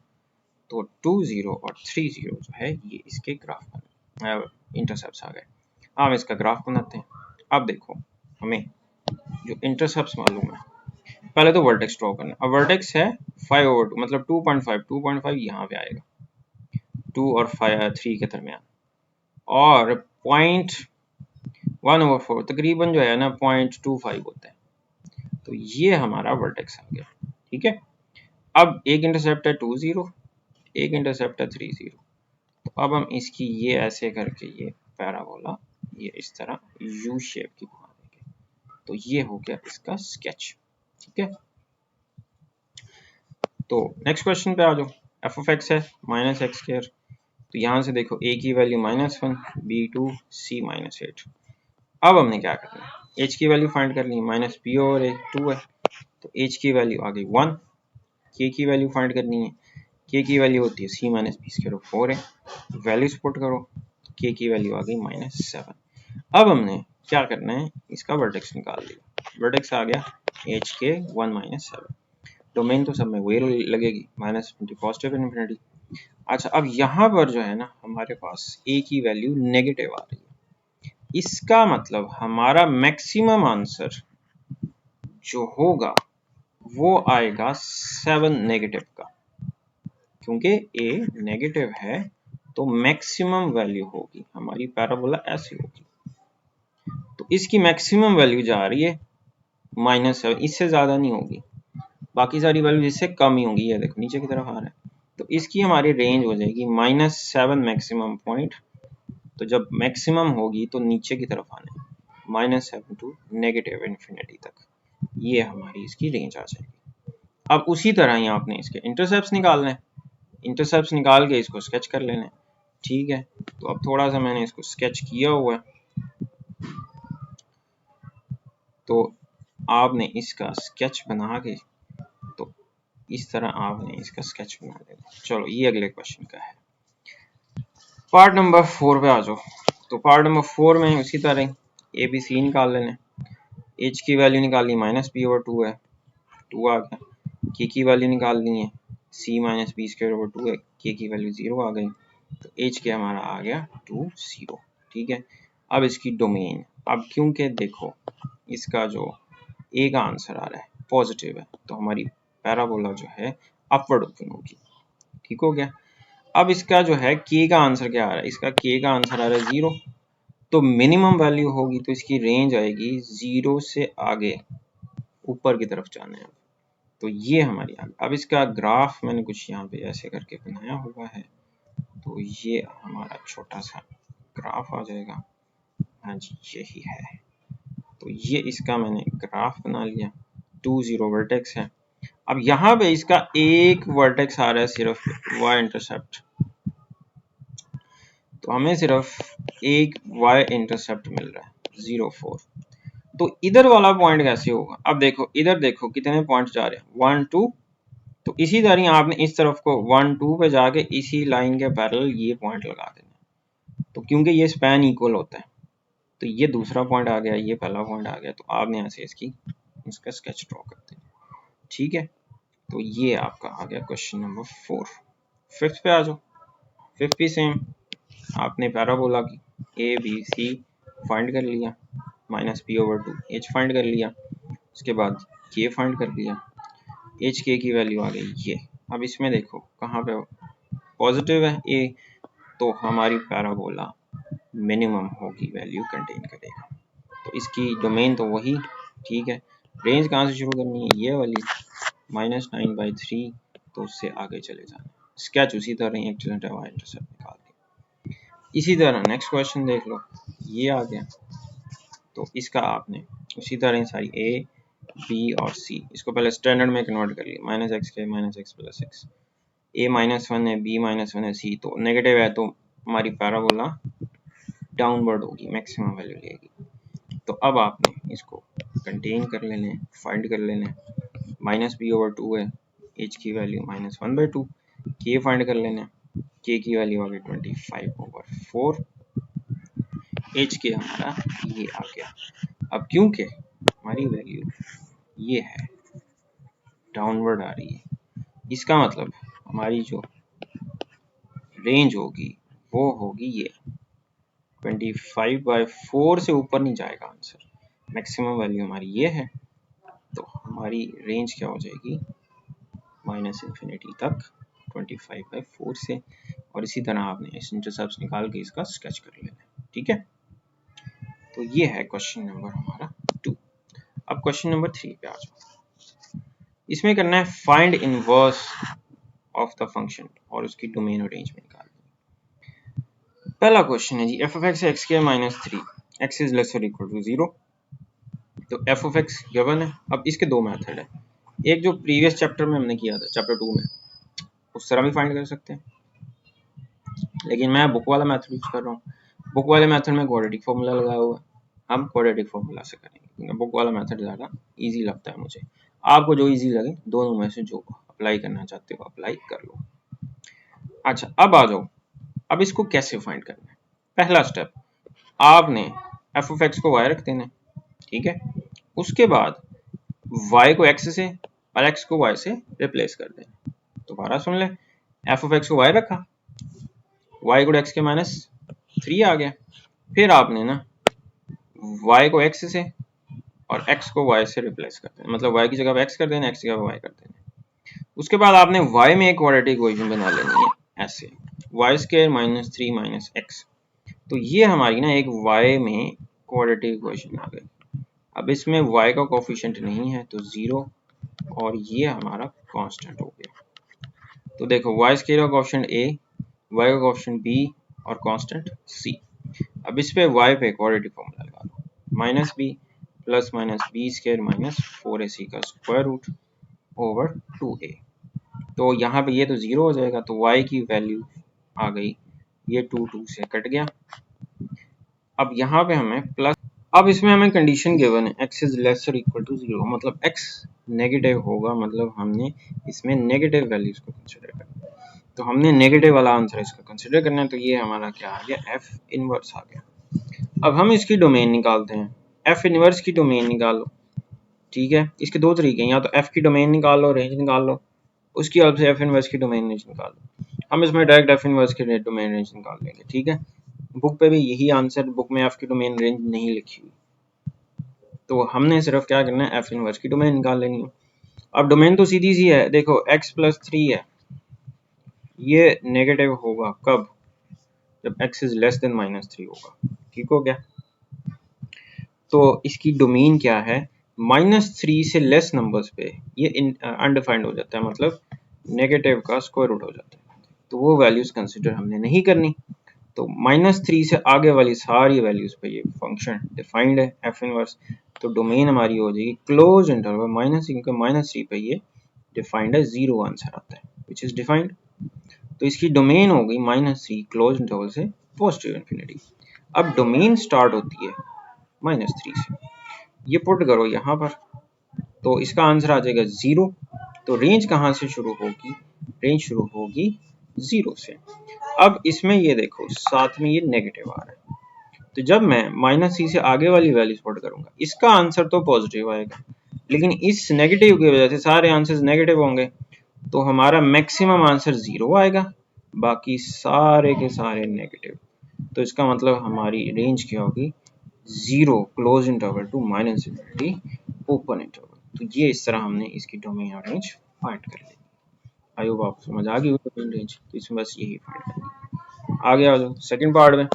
तो 2 0 और 3 0 जो है ये इसके ग्राफ इंटरसेप्ट्स आ गए। हम इसका ग्राफ बनाते हैं। अब देखो, हमें जो इंटरसेप्ट्स मालूम है, पहले तो वर्टेक्स ड्रॉ करना है। अब वर्टेक्स है 5/2, मतलब 2.5 यहाँ पे आएगा, 2 और 3 के दरमियान, और पॉइंट 1/4 तकरीबन जो है ना 0.25 होता है। तो ये हमारा वर्टेक्स आ गया, ठीक है। अब एक इंटरसेप्ट है 2 0, एक इंटरसेप्ट है 3 0। तो अब हम इसकी ये ऐसे करके ये पैराबोला ये इस तरह यू शेप की बना देंगे। तो ये हो गया इसका स्केच, ठीक है। तो नेक्स्ट क्वेश्चन पे आ जाओ। एफ ऑफ एक्स है -x², तो यहाँ से देखो a की वैल्यू -1, b2, c -8। अब हमने क्या करना है, h की वैल्यू फाइंड करनी है। -p और a 2 है, तो h की वैल्यू आ गई 1। k की वैल्यू फाइंड करनी है, k की वैल्यू होती है c -b² 4 है। वैल्यूज पुट करो, k की वैल्यू आ गई -7। अब हमने क्या करना है, इसका वर्टेक्स निकाल लिया। वर्टेक्स आ गया h के 1 -7। डोमेन तो सब में वही लगेगी, -20 पॉजिटिव इन्फिनिटी। अच्छा, अब यहाँ पर जो है ना हमारे पास a की वैल्यू नेगेटिव आ रही है। इसका मतलब हमारा मैक्सिमम आंसर जो होगा वो आएगा 7 नेगेटिव का, क्योंकि a नेगेटिव है तो मैक्सिमम वैल्यू होगी हमारी, पैराबोला ऐसी होगी। तो इसकी मैक्सिमम वैल्यू जा रही है -7, इससे ज्यादा नहीं होगी, बाकी सारी वैल्यू इससे कम ही होंगी। ये देखो नीचे की तरफ आ रहा है, तो इसकी हमारी रेंज हो जाएगी -7 मैक्सिमम पॉइंट। तो जब मैक्सिमम होगी तो नीचे की तरफ आना है, -7 टू नेगेटिव इन्फिनिटी तक, ये हमारी इसकी रेंज आ जाएगी। अब उसी तरह ही आपने इसके इंटरसेप्ट्स निकालना है। इंटरसेप्ट्स निकाल के इसको स्केच कर लेना है, ठीक है। तो अब थोड़ा सा मैंने इसको स्केच किया हुआ है, तो आपने इसका स्केच बना के, तो इस तरह आपने इसका स्केच बना लेना। चलो ये अगले क्वेश्चन का है। पार्ट नंबर 4 पे आ जाओ। तो पार्ट नंबर 4 में उसी तरह ए बी सी निकाल लेने। एच की वैल्यू निकालनी -p/2 है, 2 आ गया। के की वैल्यू निकालनी है, c -b² 2 है, के की वैल्यू 0 आ गई। तो एच के हमारा आ गया 2 0, ठीक है। अब इसकी डोमेन, अब क्योंकि देखो इसका जो ए का आंसर आ रहा है पॉजिटिव है, तो हमारी पैराबोला जो है अपवर्ड ओपन होगी, ठीक हो गया। अब इसका जो है के का आंसर क्या आ रहा है, इसका के का आंसर आ रहा है 0, तो मिनिमम वैल्यू होगी तो इसकी रेंज आएगी 0 से आगे ऊपर की तरफ जाने हैं। तो ये हमारी अब इसका ग्राफ मैंने कुछ यहाँ पे ऐसे करके बनाया हुआ है, तो ये हमारा छोटा सा ग्राफ आ जाएगा। हाँ जी यही है, तो ये इसका मैंने ग्राफ बना लिया। 2 0 वर्टेक्स है। अब यहाँ पे इसका एक वर्टेक्स आ रहा है सिर्फ y इंटरसेप्ट, तो हमें सिर्फ एक y इंटरसेप्ट मिल रहा है 0 4। तो इधर वाला पॉइंट कैसे होगा, अब देखो इधर देखो कितने पॉइंट जा रहे हैं 1 2, तो इसी तरह आपने इस तरफ को 1 2 पे जाके इसी लाइन के पैरेलल ये पॉइंट लगा देना। तो क्योंकि ये स्पैन इक्वल होता है, तो ये दूसरा पॉइंट आ गया, ये पहला पॉइंट आ गया, तो आपने ऐसे इसका स्केच ड्रॉ कर देना, ठीक है। तो ये आपका आ गया क्वेश्चन नंबर 4। फिफ्थ पे आ जाओ। फिफ्थ भी सेम, आपने पैराबोला की ए बी सी फाइंड कर लिया, -p/2 एच फाइंड कर लिया, उसके बाद के फाइंड कर लिया, एच के की वैल्यू आ गई ये। अब इसमें देखो कहाँ पे पॉजिटिव है ए, तो हमारी पैराबोला मिनिमम होगी वैल्यू कंटेन करेगा। तो इसकी डोमेन तो वही, ठीक है। रेंज कहाँ से शुरू करनी है, ये वाली -9/3, तो उससे आगे चले जाना। स्केच उसी तरह ही एक्सीलेंट है, इंटरसेप्ट निकाल के। इसी तरह नेक्स्ट क्वेश्चन देख लो, ये आ गया, तो इसका आपने उसी तरह सारी ए बी और सी, इसको पहले स्टैंडर्ड में कन्वर्ट कर लिया, -xk -x + x, a -1 है, b -1 है, c तो नेगेटिव है, तो हमारी पैराबोला डाउनवर्ड होगी, मैक्सिमम वैल्यू लेगी। तो अब आपने इसको कंटेन कर लेने, फाइंड कर लेने, -b/2 है, h की वैल्यू -1/2, k फाइंड कर लेने, k की वैल्यू आ गई 25/4, h के हमारा ये आ गया। अब क्योंकि हमारी वैल्यू ये है, डाउनवर्ड आ रही है, इसका मतलब हमारी जो रेंज होगी वो होगी ये 25/4 से ऊपर नहीं जाएगा आंसर। मैक्सिमम वैल्यू हमारी ये है, तो हमारी रेंज क्या हो जाएगी, -∞ तक 25/4 से। और इसी तरह आपने इस इंटरसेप्ट निकाल के इसका स्केच कर लेना, ठीक है। तो ये है क्वेश्चन नंबर हमारा 2। अब क्वेश्चन नंबर 3 पे आ जाओ। इसमें करना है find inverse of the function और उसकी डोमेन और रेंज में निकाल। पहला क्वेश्चन है जी, f(x) xk - 3 x is lesser equal to 0। तो f(x) गिवन है। अब इसके दो मेथड है, एक जो प्रीवियस चैप्टर में हमने किया था, चैप्टर 2 में, उस तरह भी फाइंड कर सकते हैं, लेकिन मैं बुक वाला मेथड यूज कर रहा हूँ। बुक वाले मेथड में क्वाड्रेटिक फॉर्मूला लगाया हुआ है, हम क्वाड्रेटिक फॉर्मूला से करेंगे, क्योंकि बुक वाला मेथड ज़्यादा इजी लगता है मुझे। आपको जो इजी लगे, दोनों में से जो अप्लाई करना चाहते हो अप्लाई कर लो। अच्छा, अब आ जाओ, अब इसको कैसे फाइंड करना है। पहला स्टेप, आपने f(x) को y रख देना, ठीक है। उसके बाद y को x से और x को y से रिप्लेस कर देना। दोबारा सुन ले, f(x) को y रखा, y को x के -3 आ गया, फिर आपने ना y को x से और x को y से रिप्लेस कर देना, मतलब y की जगह x कर देना, x की जगह y कर देना। उसके बाद आपने y में एक क्वाड्रेटिक इक्वेशन बना लेनी है, ऐसे y² - 3 - x। तो ये हमारी ना एक y में क्वाड्रेटिक इक्वेशन आ गई। अब इसमें y का कोफिशिएंट नहीं है तो 0, और ये हमारा कांस्टेंट हो गया। तो देखो, y² का कोफिशिएंट a, y का कोफिशिएंट b और कांस्टेंट c। अब इस पे y पे क्वाड्रेटिक फॉर्मूला लगा लो, -b + -b² - 4ac का स्क्वायर रूट ओवर 2a। तो यहाँ पे ये तो 0 हो जाएगा, तो y की वैल्यू आ गई, ये 2 से कट गया। अब यहाँ पे हमें प्लस, अब इसमें हमें कंडीशन गिवन है x is lesser equal to 0, मतलब x नेगेटिव होगा, मतलब हमने इसमें नेगेटिव वैल्यूज को कंसिडर करना है। तो हमने नेगेटिव वाला आंसर इसका कंसिडर करना है, तो ये हमारा क्या आ गया, f इनवर्स आ गया। अब हम इसकी डोमेन निकालते हैं, f इनवर्स की डोमेन निकालो, ठीक है। इसके दो तरीके हैं, या तो f की डोमेन निकाल लो, रेंज निकाल लो, उसकी हेल्प से f इनवर्स की डोमेन रेंज निकाल लो। हम इसमें डायरेक्ट f इनवर्स की डोमेन रेंज निकाल लेंगे, ठीक है। बुक पे भी यही आंसर, बुक में f की डोमेन रेंज नहीं लिखी हुई, तो हमने सिर्फ क्या करना है, f इनवर्स की डोमेन निकाल लेनी है। अब डोमेन तो सीधी सी है, देखो x + 3 है, ये नेगेटिव होगा कब, जब x इज लेस देन -3 होगा, ठीक हो गया। तो इसकी डोमेन क्या है, -3 से लेस नंबर्स पे ये अनडिफाइंड हो जाता है, मतलब नेगेटिव का स्क्वायर रूट हो जाता है, तो वो वैल्यूज कंसिडर हमने नहीं करनी। तो -3 से आगे वाली सारी वैल्यूज पे ये फंक्शन डिफाइंड है, f इनवर्स। तो डोमेन हमारी हो जाएगी क्लोज इंटरवल -3 पे ये डिफाइंड है, 0 आंसर आता है विच इज डिफाइंड। तो इसकी डोमेन हो गई -3 क्लोज इंटरवल से पॉजिटिव इन्फिनिटी। अब डोमेन स्टार्ट होती है -3 से, ये पुट करो यहाँ पर, तो इसका आंसर आ जाएगा 0। तो रेंज कहाँ से शुरू होगी, रेंज शुरू होगी 0 से। अब इसमें ये देखो, साथ में ये नेगेटिव आ रहा है, तो जब मैं -3 से आगे वाली वैल्यूज पुट करूंगा, इसका आंसर तो पॉजिटिव आएगा, लेकिन इस नेगेटिव की वजह से सारे आंसर्स नेगेटिव होंगे, तो हमारा मैक्सिमम आंसर 0 आएगा, बाकी सारे के सारे नेगेटिव। तो इसका मतलब हमारी रेंज क्या होगी, 0 close interval to -∞ open interval. तो ये इस तरह हमने इसकी डोमेन और रेंज फाइंड कर ली। आई होप आपको समझ आ गई डोमेन रेंज, तो इसमें बस यही फाइंड करनी है। आगे आ जाओ सेकंड पार्ट में।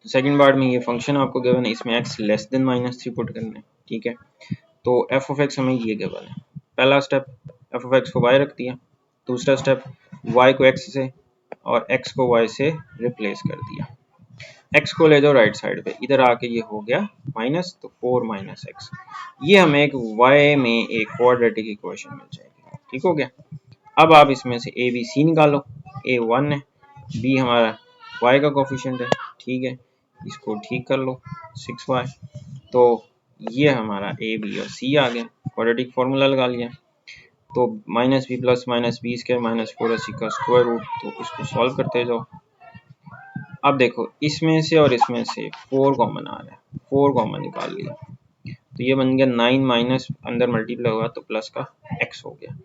तो सेकंड पार्ट में ये फंक्शन आपको गिवन है, इसमें x लेस देन -3 पुट करना है, ठीक है। तो f ऑफ x हमें ये गिवन है। पहला स्टेप f ऑफ x को y रख दिया, दूसरा स्टेप y को x से और x को y से रिप्लेस कर दिया। x को ले जाओ राइट साइड पे, इधर आके ये हो गया माइनस, तो 4 माइनस एक्स, ये हमें एक y में एक क्वाड्रेटिक इक्वेशन मिल जाएगी, ठीक हो गया। अब आप इसमें से a b c निकालो, a 1 है, b हमारा y का कोफिशिएंट है, ठीक है, इसको ठीक कर लो 6y, तो ये हमारा a b और c आ गया, क्वाड्रेटिक फार्मूला लगा लिया। तो minus b plus minus b square minus 4ac का स्क्वायर रूट, तो इसको सॉल्व करते जाओ। अब देखो इसमें से और इसमें से 4 कॉमन आ रहा है, 4 कॉमन निकाल लिया, तो ये बन गया 9 माइनस अंदर मल्टीप्लाई हुआ तो प्लस का x हो गया,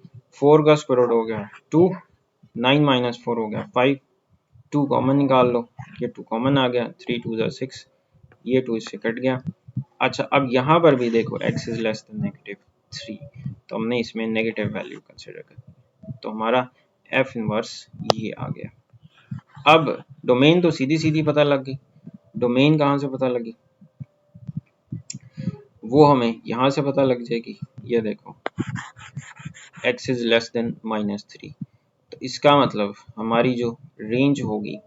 4 का स्क्वायर रूट हो गया 2, 9 माइनस 4 हो गया 5, 2 कॉमन निकाल लो, ये 2 कॉमन आ गया, 3 2 ज़ा 6, ये 2 इससे कट गया। अच्छा अब यहाँ पर भी देखो x इज लेस देन -3, तो हमने इसमें नेगेटिव वैल्यू कंसिडर कर, तो हमारा f इनवर्स ये आ गया। अब डोमेन तो सीधी सीधी पता लग गई, डोमेन कहाँ से पता लगी, वो हमें यहाँ से पता लग जाएगी। ये देखो x इज लेस देन -3, तो इसका मतलब हमारी जो रेंज होगी,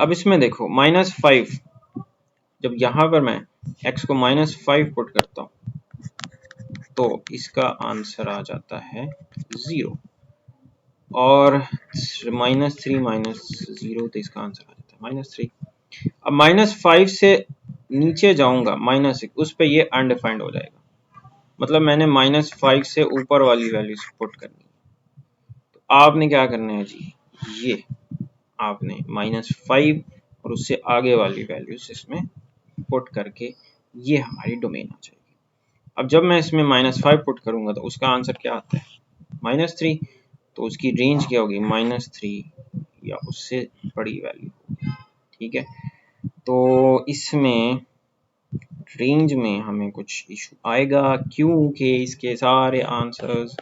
अब इसमें देखो -5, जब यहाँ पर मैं x को -5 पुट करता हूँ तो इसका आंसर आ जाता है 0, और -3 -0 तो इसका आंसर आ जाता है -3। अब -5 से नीचे जाऊंगा -6, उस पे ये अनडिफाइंड हो जाएगा, मतलब मैंने -5 से ऊपर वाली वैल्यू पुट करनी है। तो आपने क्या करना है जी, ये आपने -5 और उससे आगे वाली वैल्यूज इसमें पुट करके ये हमारी डोमेन आ जाएगी। अब जब मैं इसमें -5 पुट करूंगा तो उसका आंसर क्या आता है -3, तो उसकी रेंज क्या होगी -3 या उससे बड़ी वैल्यू होगी, ठीक है। तो इसमें रेंज में हमें कुछ इशू आएगा, क्योंकि इसके सारे आंसर्स,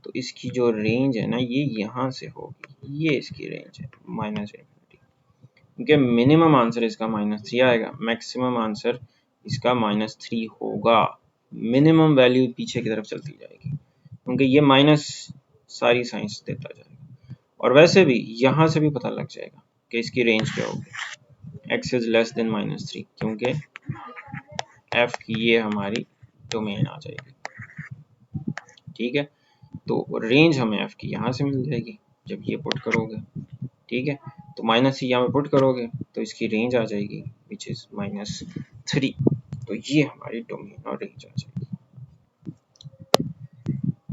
तो इसकी जो रेंज है ना ये यहाँ से होगी, ये इसकी रेंज है -∞, क्योंकि मिनिमम आंसर इसका -3 आएगा, मैक्सिमम आंसर इसका -3 होगा, मिनिमम वैल्यू पीछे की तरफ चलती जाएगी, क्योंकि ये माइनस सारी साइंस देता जाएगा। और वैसे भी यहाँ से भी पता लग जाएगा कि इसकी रेंज क्या होगी, x इज लेस देन -3, क्योंकि f की ये हमारी डोमेन आ जाएगी, ठीक है। तो रेंज हमें f की यहाँ से मिल जाएगी जब ये पुट करोगे, ठीक है। तो -3 यहाँ पे पुट करोगे तो इसकी रेंज आ जाएगी विच इज -3, तो ये हमारी डोमेन और रेंज आ जाएगी।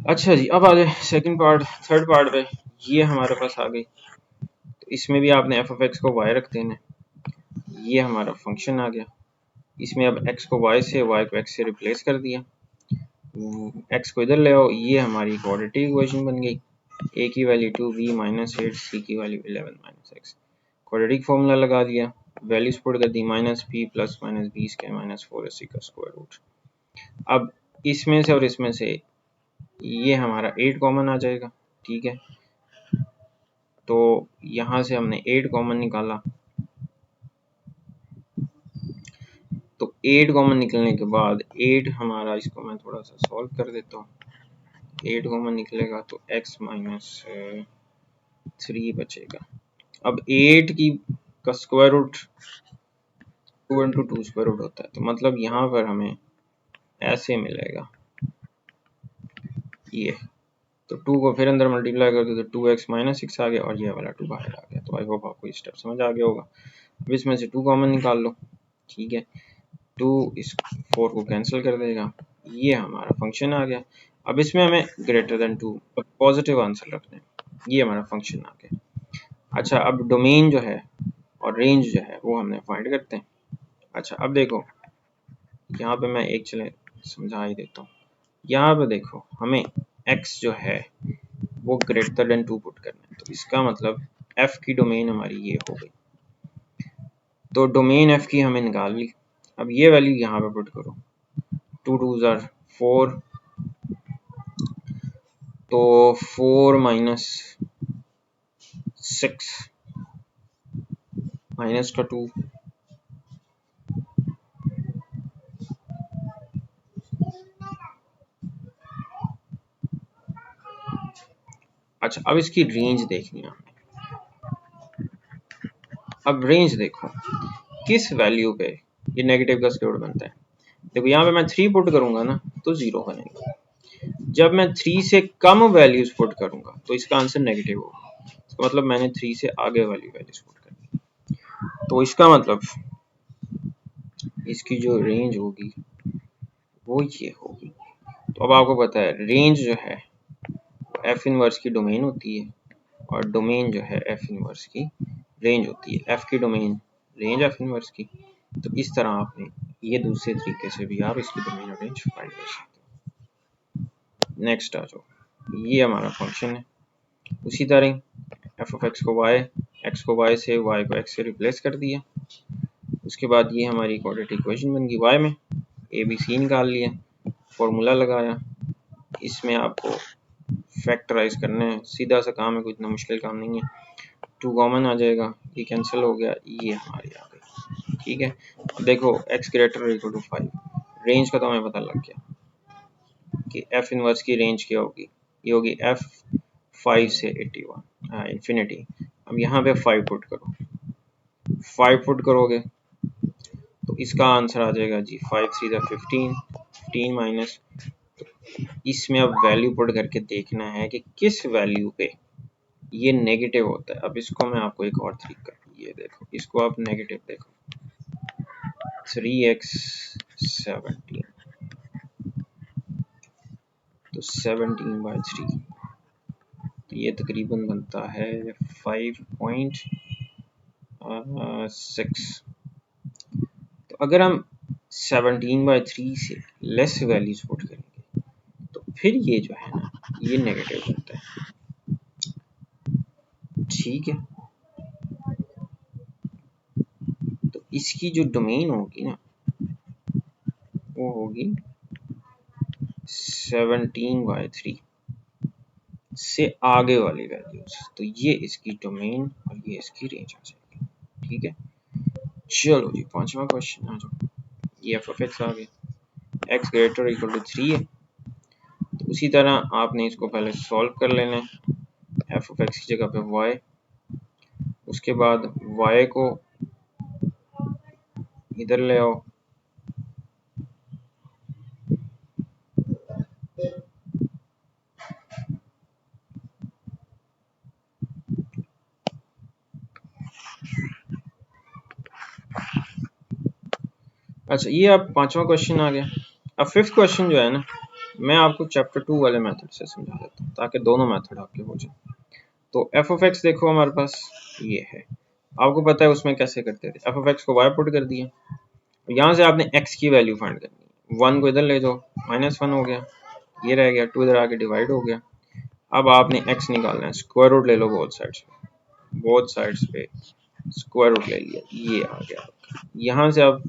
अच्छा जी, अब आ जाए सेकंड पार्ट, थर्ड पार्ट पे, ये हमारे पास आ गई। तो इसमें भी आपने f ऑफ x को y रख देना, ये हमारा फंक्शन आ गया, इसमें अब x को y से, y को x से रिप्लेस कर दिया, x को इधर ले आओ, ये हमारी क्वाड्रेटिक इक्वेशन बन गई, a की वैल्यू 2b -8, c की वैल्यू 11 x, क्वाड्रेटिक फॉर्मूला लगा दिया, वैल्यूज पुट कर दी, -p plus -b square -4ac का स्क्वायर रूट। अब इसमें से और इसमें से ये हमारा 8 कॉमन आ जाएगा, ठीक है। तो यहाँ से हमने 8 कॉमन निकाला, तो 8 कॉमन निकलने के बाद 8 हमारा, इसको मैं थोड़ा सा सॉल्व कर देता हूँ, 8 कॉमन निकलेगा तो x -3 बचेगा। अब 8 की का square root 2 into 2 square root होता है, तो मतलब यहाँ पर हमें ऐसे मिलेगा ये, तो 2 को फिर अंदर मल्टीप्लाई कर दो तो 2x -6 आ गया और ये वाला 2 बाहर आ गया। तो आई होप आपको ये स्टेप समझ आ गया होगा। अब इसमें से 2 कॉमन निकाल लो, ठीक है, 2 इस 4 को कैंसिल कर देगा, ये हमारा फंक्शन आ गया। अब इसमें हमें ग्रेटर देन 2 पॉजिटिव आंसर रखना है, ये हमारा फंक्शन आ गया। अच्छा अब डोमेन जो है और रेंज जो है वो हमने फाइंड करते हैं। अच्छा अब देखो यहाँ पे मैं एक चले समझा ही देता हूँ, यहाँ पे देखो हमें x जो है वो ग्रेटर देन 2 पुट करना है, तो इसका मतलब f की डोमेन हमारी ये हो गई, तो डोमेन f की हमें निकाल ली। अब ये वैल्यू यहाँ पे पुट करो, 2 2 ज़ा 4, तो 4 -6 माइनस का 2, अच्छा, अब इसकी रेंज देखनी है हमें। अब रेंज देखो किस वैल्यू पे ये नेगेटिव का स्क्वायर रूट बनता है। देखो यहाँ पे मैं 3 पुट करूंगा ना तो 0 बनेगा। जब मैं 3 से कम वैल्यूज पुट करूंगा तो इसका आंसर नेगेटिव होगा। इसका मतलब मैंने 3 से आगे वाली वैल्यूज पुट करनी। तो इसका मतलब इसकी जो रेंज होगी वो ये होगी। तो अब आपको पता है रेंज जो है एफ इनवर्स की डोमेन होती है और डोमेन जो है एफ इनवर्स की रेंज होती है। एफ की डोमेन रेंज एफ इनवर्स की। तो इस तरह आपने ये दूसरे तरीके से भी आप इसकी डोमेन और रेंज फाइंड कर सकते हो। नेक्स्ट आ जाओ, ये हमारा फंक्शन है। उसी तरह एफ ऑफ एक्स को वाई से वाई को एक्स से रिप्लेस कर दिया। उसके बाद ये हमारी क्वाड्रेटिक इक्वेशन बन गई। वाई में ए बी सी निकाल लिया, फॉर्मूला लगाया। इसमें आपको फैक्टराइज करना है, सीधा सा काम है, कोई इतना मुश्किल काम नहीं है। 2 कॉमन आ जाएगा, ये कैंसिल हो गया, ये हमारी आ गई। ठीक है, अब देखो x greater equal to 5, range का तो हमें पता लग गया कि एफ इनवर्स की रेंज क्या होगी। ये होगी एफ 5 से 81 इंफिनिटी। अब यहाँ पे 5 पुट करो, 5 पुट करोगे तो इसका आंसर आ जाएगा जी 5 3 15, 15 माइनस। तो इसमें अब वैल्यू पुट करके देखना है कि किस वैल्यू पे ये नेगेटिव होता है। अब इसको मैं आपको एक और तरीका, ये देखो इसको आप नेगेटिव देखो, 3x 17, तो 17/3, तो ये तकरीबन बनता है 5.6। तो अगर हम 17/3 से लेस वैल्यूज पुट करेंगे तो फिर ये जो है ना ये नेगेटिव बनता है। ठीक है, तो इसकी जो डोमेन होगी ना वो होगी 17/3 से आगे वाली वैल्यूज। तो ये इसकी डोमेन और ये इसकी रेंज आ जाएगी। ठीक है, चलो जी 5वां क्वेश्चन आ जाओ। ये एफ ऑफ एक्स आ गया, एक्स ग्रेटर इक्वल टू 3 है। तो उसी तरह आपने इसको पहले सॉल्व कर लेना है। एफ ऑफ एक्स की जगह पे वाई, उसके बाद वाई को इधर ले आओ, अच्छा ये अब 5वां क्वेश्चन आ गया। अब 5th क्वेश्चन जो है ना मैं आपको चैप्टर 2 वाले मेथड से समझा देता हूँ ताकि दोनों मेथड आपके हो जाए। तो एफ ऑफ एक्स देखो हमारे पास ये है, आपको पता है उसमें कैसे करते थे। एफ ऑफ एक्स को वाई पुट कर दिया, यहाँ से आपने एक्स की वैल्यू फाइंड करनी है। 1 को इधर ले जाओ, -1 हो गया, ये रह गया, 2 इधर आके डिवाइड हो गया। अब आपने x निकालना है, स्क्वायर रूट ले लो बोथ साइड्स पे स्क्वायर रूट ले लिया, ये आ गया। यहाँ से अब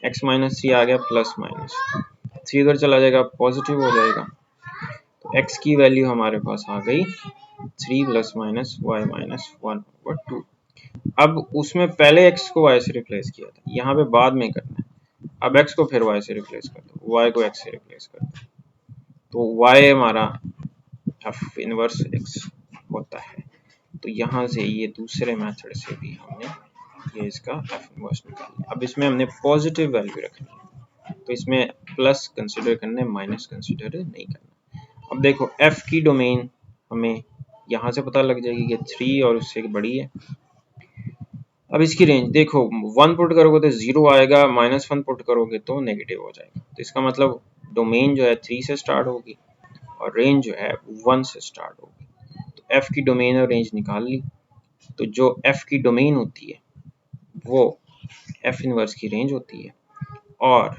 x-3 आ गया, प्लस माइनस 3 इधर चला जाएगा, पॉजिटिव हो जाएगा। तो x की वैल्यू हमारे पास आ गई 3 + -y-1/2। अब उसमें पहले x को y से रिप्लेस किया था, यहाँ पे बाद में करना है। अब x को फिर y से रिप्लेस कर दो, y को x से रिप्लेस कर दो, तो y हमारा एफ इनवर्स x होता है। तो यहाँ से ये दूसरे मेथड से भी हमने ये इसका एफ इनवर्स निकाल लिया। अब इसमें हमने पॉजिटिव वैल्यू रखनी है, तो इसमें प्लस कंसिडर करना है, माइनस कंसिडर नहीं करना। अब देखो एफ की डोमेन हमें यहाँ से पता लग जाएगी कि 3 और उससे बड़ी है। अब इसकी रेंज देखो, 1 पुट करोगे तो 0 आएगा, -1 पुट करोगे तो नेगेटिव हो जाएगा। तो इसका मतलब डोमेन जो है 3 से स्टार्ट होगी और रेंज जो है 1 से स्टार्ट होगी। तो एफ की डोमेन और रेंज निकाल ली। तो जो एफ की डोमेन होती है वो एफ इनवर्स की रेंज होती है और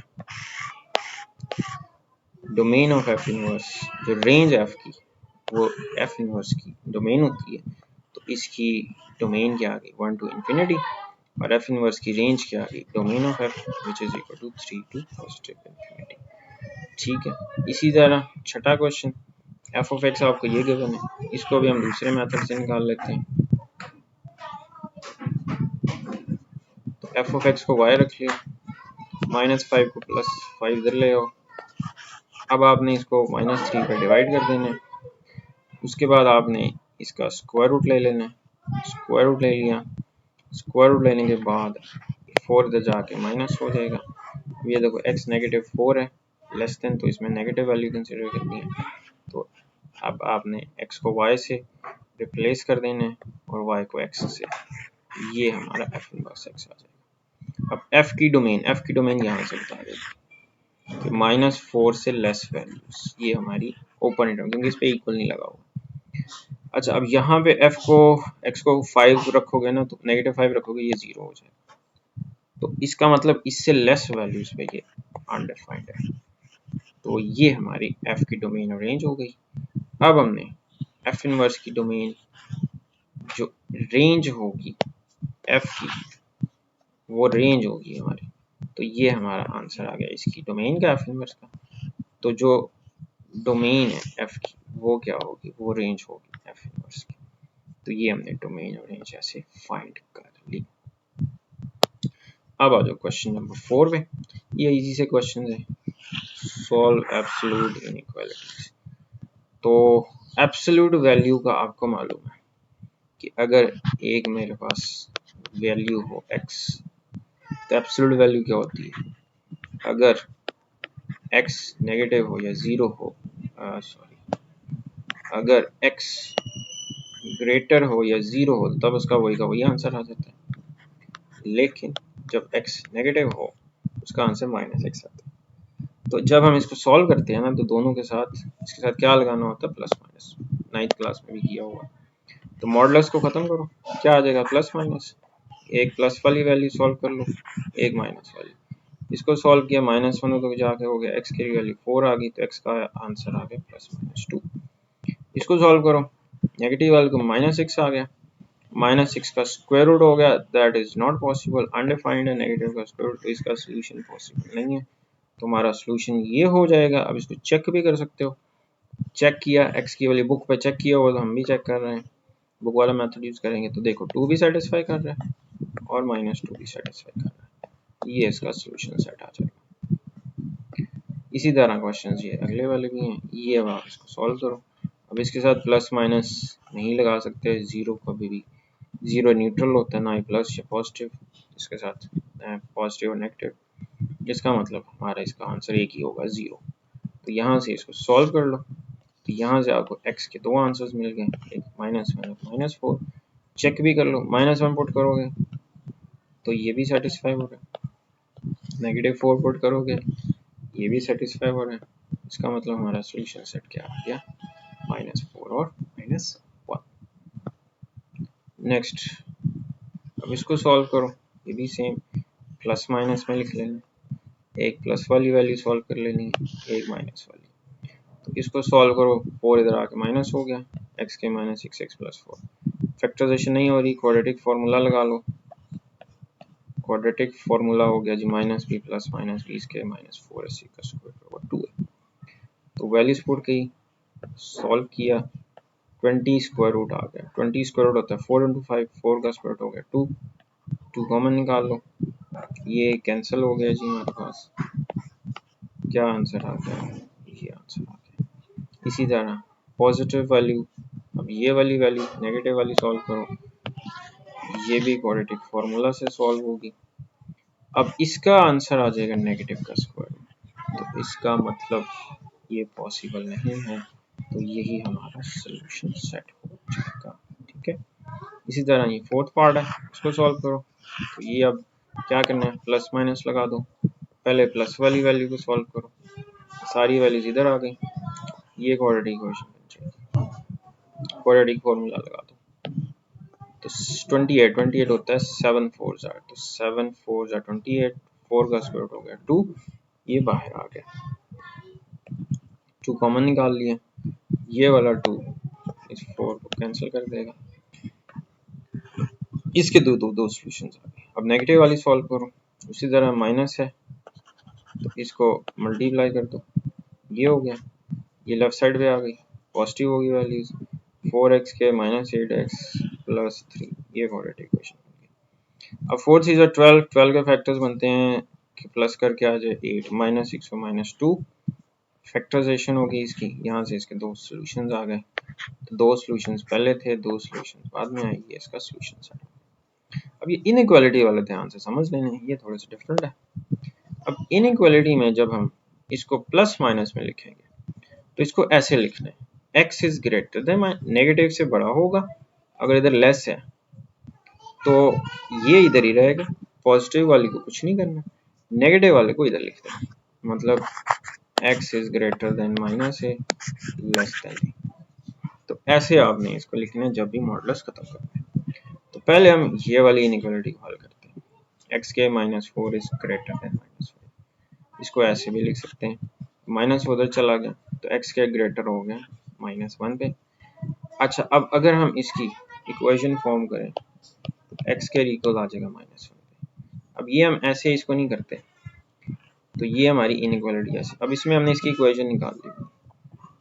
डोमेन ऑफ एफ इनवर्स जो रेंज एफ की वो एफ इनवर्स की डोमेन होती है। तो इसकी डोमेन क्या आ गई 1 to infinity और एफ इनवर्स की रेंज क्या आ गई domain of f which is equal to 3 to positive infinity। ठीक है, इसी तरह छठा क्वेश्चन, एफ ऑफ एक्स आपको ये गिवन है, इसको भी हम दूसरे मेथड से निकाल लेते हैं। तो एफ ऑफ एक्स को y रख लिया, -5 को +5 इधर ले आओ। अब आपने इसको -3 पे डिवाइड कर देना है। उसके बाद आपने इसका स्क्वायर रूट ले लेना है, स्क्वायर रूट ले लिया, स्क्वायर रूट लेने के बाद 4 इधर जाके माइनस हो जाएगा। ये देखो x -4 है, लेस देन, तो इसमें नेगेटिव वैल्यू कंसिडर करनी है। तो अब आपने x को y से रिप्लेस कर देना है और y को x से, ये हमारा f इनवर्स x आ जाएगा। अब f की डोमेन यहाँ से बता देगी कि -4 से लेस वैल्यूज, ये हमारी ओपन इंटरवल, क्योंकि इस पे इक्वल नहीं लगा हुआ। अच्छा, अब यहाँ पे f को x को 5 रखोगे ना, तो -5 रखोगे, ये 0 हो जाएगा। तो इसका मतलब इससे लेस वैल्यूज पे ये अनडिफाइंड है। तो ये हमारी f की डोमेन रेंज हो गई। अब हमने f इनवर्स की डोमेन जो रेंज होगी f की, वो रेंज होगी हमारी। तो ये हमारा आंसर आ गया इसकी डोमेन का, f इनवर्स का। तो जो डोमेन है f की वो क्या होगी, वो रेंज होगी f इनवर्स की। तो ये हमने डोमेन और रेंज ऐसे फाइंड कर ली। अब आ जाओ क्वेश्चन नंबर 4 पे। ये इजी से क्वेश्चन है, सॉल्व एब्सोल्यूट इनइक्वालिटीज। तो एब्सोल्यूट वैल्यू का आपको मालूम है कि अगर एक मेरे पास वैल्यू हो x, तो एब्सोल्यूट वैल्यू क्या होती है, अगर x नेगेटिव हो या जीरो हो, अगर x ग्रेटर हो या जीरो हो तब उसका वही का वही आंसर आ जाता है। लेकिन जब x नेगेटिव हो उसका आंसर -x आता है। तो जब हम इसको सॉल्व करते हैं ना, तो दोनों के साथ इसके साथ क्या लगाना होता है, प्लस माइनस। 9th क्लास में भी किया हुआ। तो मॉडुलस को खत्म करो, क्या आ जाएगा, प्लस माइनस। एक प्लस वाली वैल्यू सॉल्व कर लो, एक माइनस वाली। इसको सॉल्व किया, -1 तो जाके हो गया, x की वैल्यू 4 आ गई, तो x का आंसर आ गया +-2। इसको सॉल्व करो, नेगेटिव वाले को -6 आ गया, -6 का स्क्वायर रूट हो गया, that is not possible, undefined है नेगेटिव का स्क्वायर रूट, तो इसका सोल्यूशन पॉसिबल नहीं है। तुम्हारा सोल्यूशन ये हो जाएगा। अब इसको चेक भी कर सकते हो, चेक किया, x की वैल्यू बुक पे चेक किया हुआ, तो हम भी चेक कर रहे हैं, बुक वाला मेथड यूज करेंगे। तो देखो 2 भी सेटिस्फाई कर रहा है और -2 भी सेटिस्फाई कर रहा है, ये इसका सोल्यूशन सेट आ जाएगा। इसी तरह क्वेश्चंस ये अगले वाले भी हैं, ये अब आप इसको सॉल्व करो। अब इसके साथ प्लस माइनस नहीं लगा सकते, जीरो कभी भी, जीरो न्यूट्रल होता है, ना ही प्लस या पॉजिटिव, इसके साथ पॉजिटिव और नेगेटिव, जिसका मतलब हमारा इसका आंसर एक ही होगा, 0। तो यहाँ से इसको सॉल्व कर लो, तो यहाँ से आपको x के 2 आंसर्स मिल गए, एक -1 -4। चेक भी कर लो, -1 पुट करोगे तो ये भी सेटिस्फाई हो रहा है, -4 पुट करोगे ये भी सेटिस्फाई हो रहा है। इसका मतलब हमारा सॉल्यूशन सेट क्या आ गया, -4 और -1। नेक्स्ट, अब इसको सॉल्व करो, ये भी सेम प्लस माइनस में लिख लेना, एक प्लस वाली वैल्यू सॉल्व कर लेनी है, एक माइनस वाली। तो इसको सॉल्व करो, 4 इधर आके माइनस हो गया, x के -6 x + 4। फैक्टराइजेशन नहीं हो रही, क्वाड्रेटिक फार्मूला लगा लो, क्वाड्रेटिक फार्मूला हो गया जी -b + -b इसके -4ac का स्क्वायर / 2 है। तो वैल्यूज पुट की, सॉल्व किया, 20 स्क्वायर रूट आ गया, 20 स्क्वायर रूट होता है 4 × 5, 4 का स्क्वायर रूट हो गया 2, 2 कॉमन निकाल लो, ये कैंसिल हो गया जी हमारे पास, क्या आंसर आ गया, ये आंसर आ गया। इसी तरह पॉजिटिव वैल्यू, अब ये वाली वैल्यू नेगेटिव वाली सॉल्व करो, ये भी क्वाड्रेटिक फार्मूला से सॉल्व होगी। अब इसका आंसर आ जाएगा नेगेटिव का स्क्वायर, तो इसका मतलब ये पॉसिबल नहीं है, तो यही हमारा सॉल्यूशन सेट हो जाएगा, ठीक है। इसी तरह ये 4th पार्ट है, इसको सॉल्व करो। तो ये अब क्या करना है, प्लस माइनस लगा दो, पहले प्लस वाली वैल्यू को सॉल्व करो, सारी वैल्यूज इधर आ गई, ये क्वाड्रेटिक इक्वेशन बन जाएगी, क्वाड्रेटिक फार्मूला लगा दो। तो 28 होता है 7 4 are, तो 7 4 are 28, 4 का स्क्वायर रूट हो गया 2, ये बाहर आ गया, 2 कॉमन निकाल लिया, ये वाला 2 इस 4 को कैंसिल कर देगा, इसके दो सॉल्यूशन आ गए। अब नेगेटिव वाली सॉल्व करो, उसी तरह माइनस है तो इसको मल्टीप्लाई कर दो, ये हो गया, ये लेफ्ट साइड पे आ गई, पॉजिटिव होगी वैल्यूज, 4x के -8x + 3, ये क्वाड्रेटिक इक्वेशन बन गई। अब 4 × 12, 12 के फैक्टर्स बनते हैं कि प्लस करके आ जाए 8, -6 और -2, फैक्टराइजेशन होगी इसकी, यहाँ से इसके दो सॉल्यूशंस आ गए, तो दो सॉल्यूशंस पहले थे, दो सॉल्यूशंस बाद में आई, ये इसका सॉल्यूशन सेट। अब ये इनइक्वालिटी वाले ध्यान से समझ लेने, ये थोड़े से डिफरेंट है। अब इनइक्वालिटी में जब हम इसको प्लस माइनस में लिखेंगे तो इसको ऐसे लिखना है, x is greater then, negative से बड़ा होगा, अगर इधर लेस है तो ये इधर ही रहेगा, पॉजिटिव वाले को कुछ नहीं करना, नेगेटिव वाले को इधर लिख देना, मतलब x is greater than minus a less than a. तो ऐसे आपने इसको लिखना है जब भी मॉडुलस खत्म करते हैं। तो पहले हम ये वाली इनइक्वालिटी को हल करते हैं, x के -4 इज ग्रेटर देन -5, इसको ऐसे भी लिख सकते हैं, माइनस उधर चला गया तो x के ग्रेटर हो गया -1 पे। अच्छा, अब अगर हम इसकी इक्वेशन फॉर्म करें तो x के इक्वल आ जाएगा -1 पे। अब ये हम ऐसे इसको नहीं करते, तो ये हमारी इनइक्वालिटी ऐसे। अब इसमें हमने इसकी इक्वेशन निकाल ली,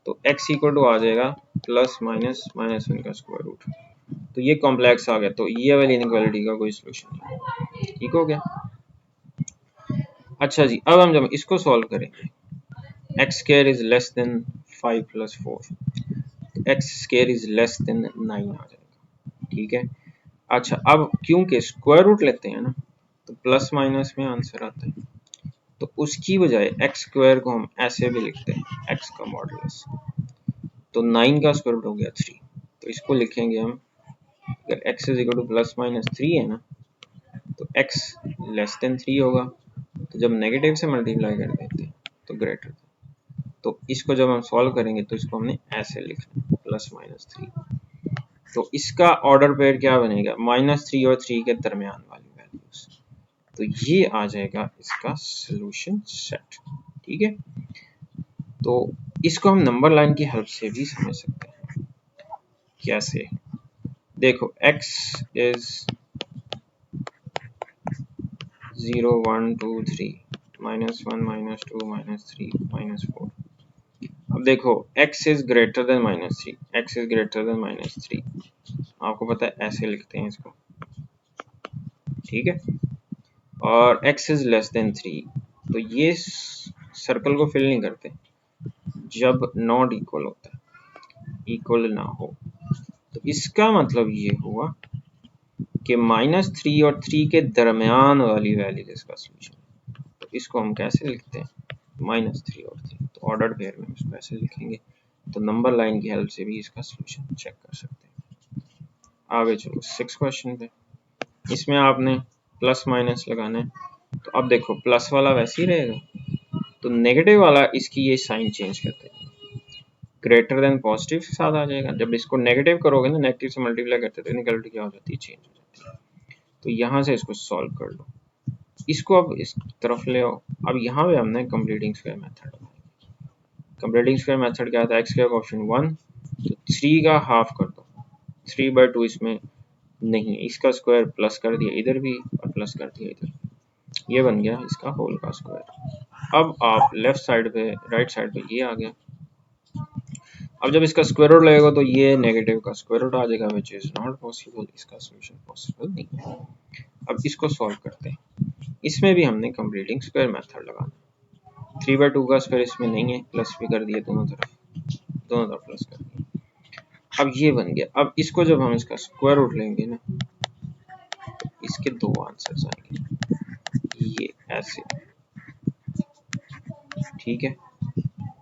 तो x इक्वल टू आ जाएगा प्लस माइनस -1 का स्क्वायर रूट, तो ये कॉम्प्लेक्स आ गया, तो ये वाली इनइक्वालिटी का कोई सॉल्यूशन नहीं। ठीक हो गया। अच्छा जी, अब हम जब इसको सॉल्व करेंगे, x square is less than 5 plus 4, तो x square is less than 9 आ जाएगा। ठीक है। अच्छा, अब क्योंकि स्क्वायर रूट लेते हैं ना, तो प्लस माइनस में आंसर आता है, तो उसकी बजाय x स्क्वायर को हम ऐसे भी लिखते हैं, x का मॉडुलस, तो 9 का स्क्वायर रूट हो गया 3, तो इसको लिखेंगे हम, अगर x is equal two plus minus 3 है ना, तो x लेस देन 3 होगा, तो जब नेगेटिव से मल्टीप्लाई कर देते हैं तो ग्रेटर, तो इसको जब हम सॉल्व करेंगे तो इसको हमने ऐसे लिखना प्लस माइनस 3, तो इसका ऑर्डर पेयर क्या बनेगा, -3 और 3 के दरमियान वाली वैल्यूज, तो ये आ जाएगा इसका सॉल्यूशन सेट। ठीक है। तो इसको हम नंबर लाइन की हेल्प से भी समझ सकते हैं। कैसे, देखो x इज 0 1 2 3 -1 -2 -3 -4। अब देखो x is greater then -3, x is greater then -3, आपको पता है ऐसे लिखते हैं इसको। ठीक है। और x इज लेस देन 3, तो ये सर्कल को फिल नहीं करते जब नॉट इक्वल होता है, इक्वल ना हो, तो इसका मतलब ये हुआ कि -3 और 3 के दरमियान वाली वैल्यू इसका सॉल्यूशन। तो इसको हम कैसे लिखते हैं, -3 और 3, तो ऑर्डर पेयर में इसको ऐसे लिखेंगे, तो नंबर लाइन की हेल्प से भी इसका सॉल्यूशन चेक कर सकते हैं। आगे चलो 6 क्वेश्चन पे, इसमें आपने प्लस माइनस लगाना है, तो अब देखो प्लस वाला वैसे ही रहेगा, तो नेगेटिव वाला इसकी ये साइन चेंज करते हैं, ग्रेटर देन पॉजिटिव के साथ आ जाएगा, जब इसको नेगेटिव करोगे ना, नेगेटिव से मल्टीप्लाई करते तो इनइक्वालिटी क्या हो जाती है, चेंज हो जाती है। तो यहाँ से इसको सॉल्व कर लो, इसको अब इस तरफ ले आओ। अब यहाँ पे हमने completing square method, completing square method क्या था, x स्क्वायर का ऑप्शन 1, तो 3 का हाफ कर दो, 3/2 इसमें नहीं, इसका स्क्वायर प्लस कर दिया इधर भी और प्लस कर दिया इधर, ये बन गया इसका होल का स्क्वायर। अब आप लेफ्ट साइड पे, राइट साइड पे ये आ गया, अब जब इसका स्क्वायर रूट लगेगा तो ये नेगेटिव का स्क्वायर रूट आ जाएगा, विच इज नॉट पॉसिबल, इसका सॉल्यूशन पॉसिबल नहीं है। अब इसको सॉल्व करते हैं, इसमें भी हमने कंप्लीटिंग स्क्वायर मेथड लगाना, 3/2 का स्क्वायर इसमें नहीं है, प्लस भी कर दिया दोनों तरफ प्लस कर दिया। अब ये बन गया, अब इसको जब हम इसका स्क्वायर रूट लेंगे ना, तो इसके दो आंसर्स आएंगे, ये ऐसे। ठीक है।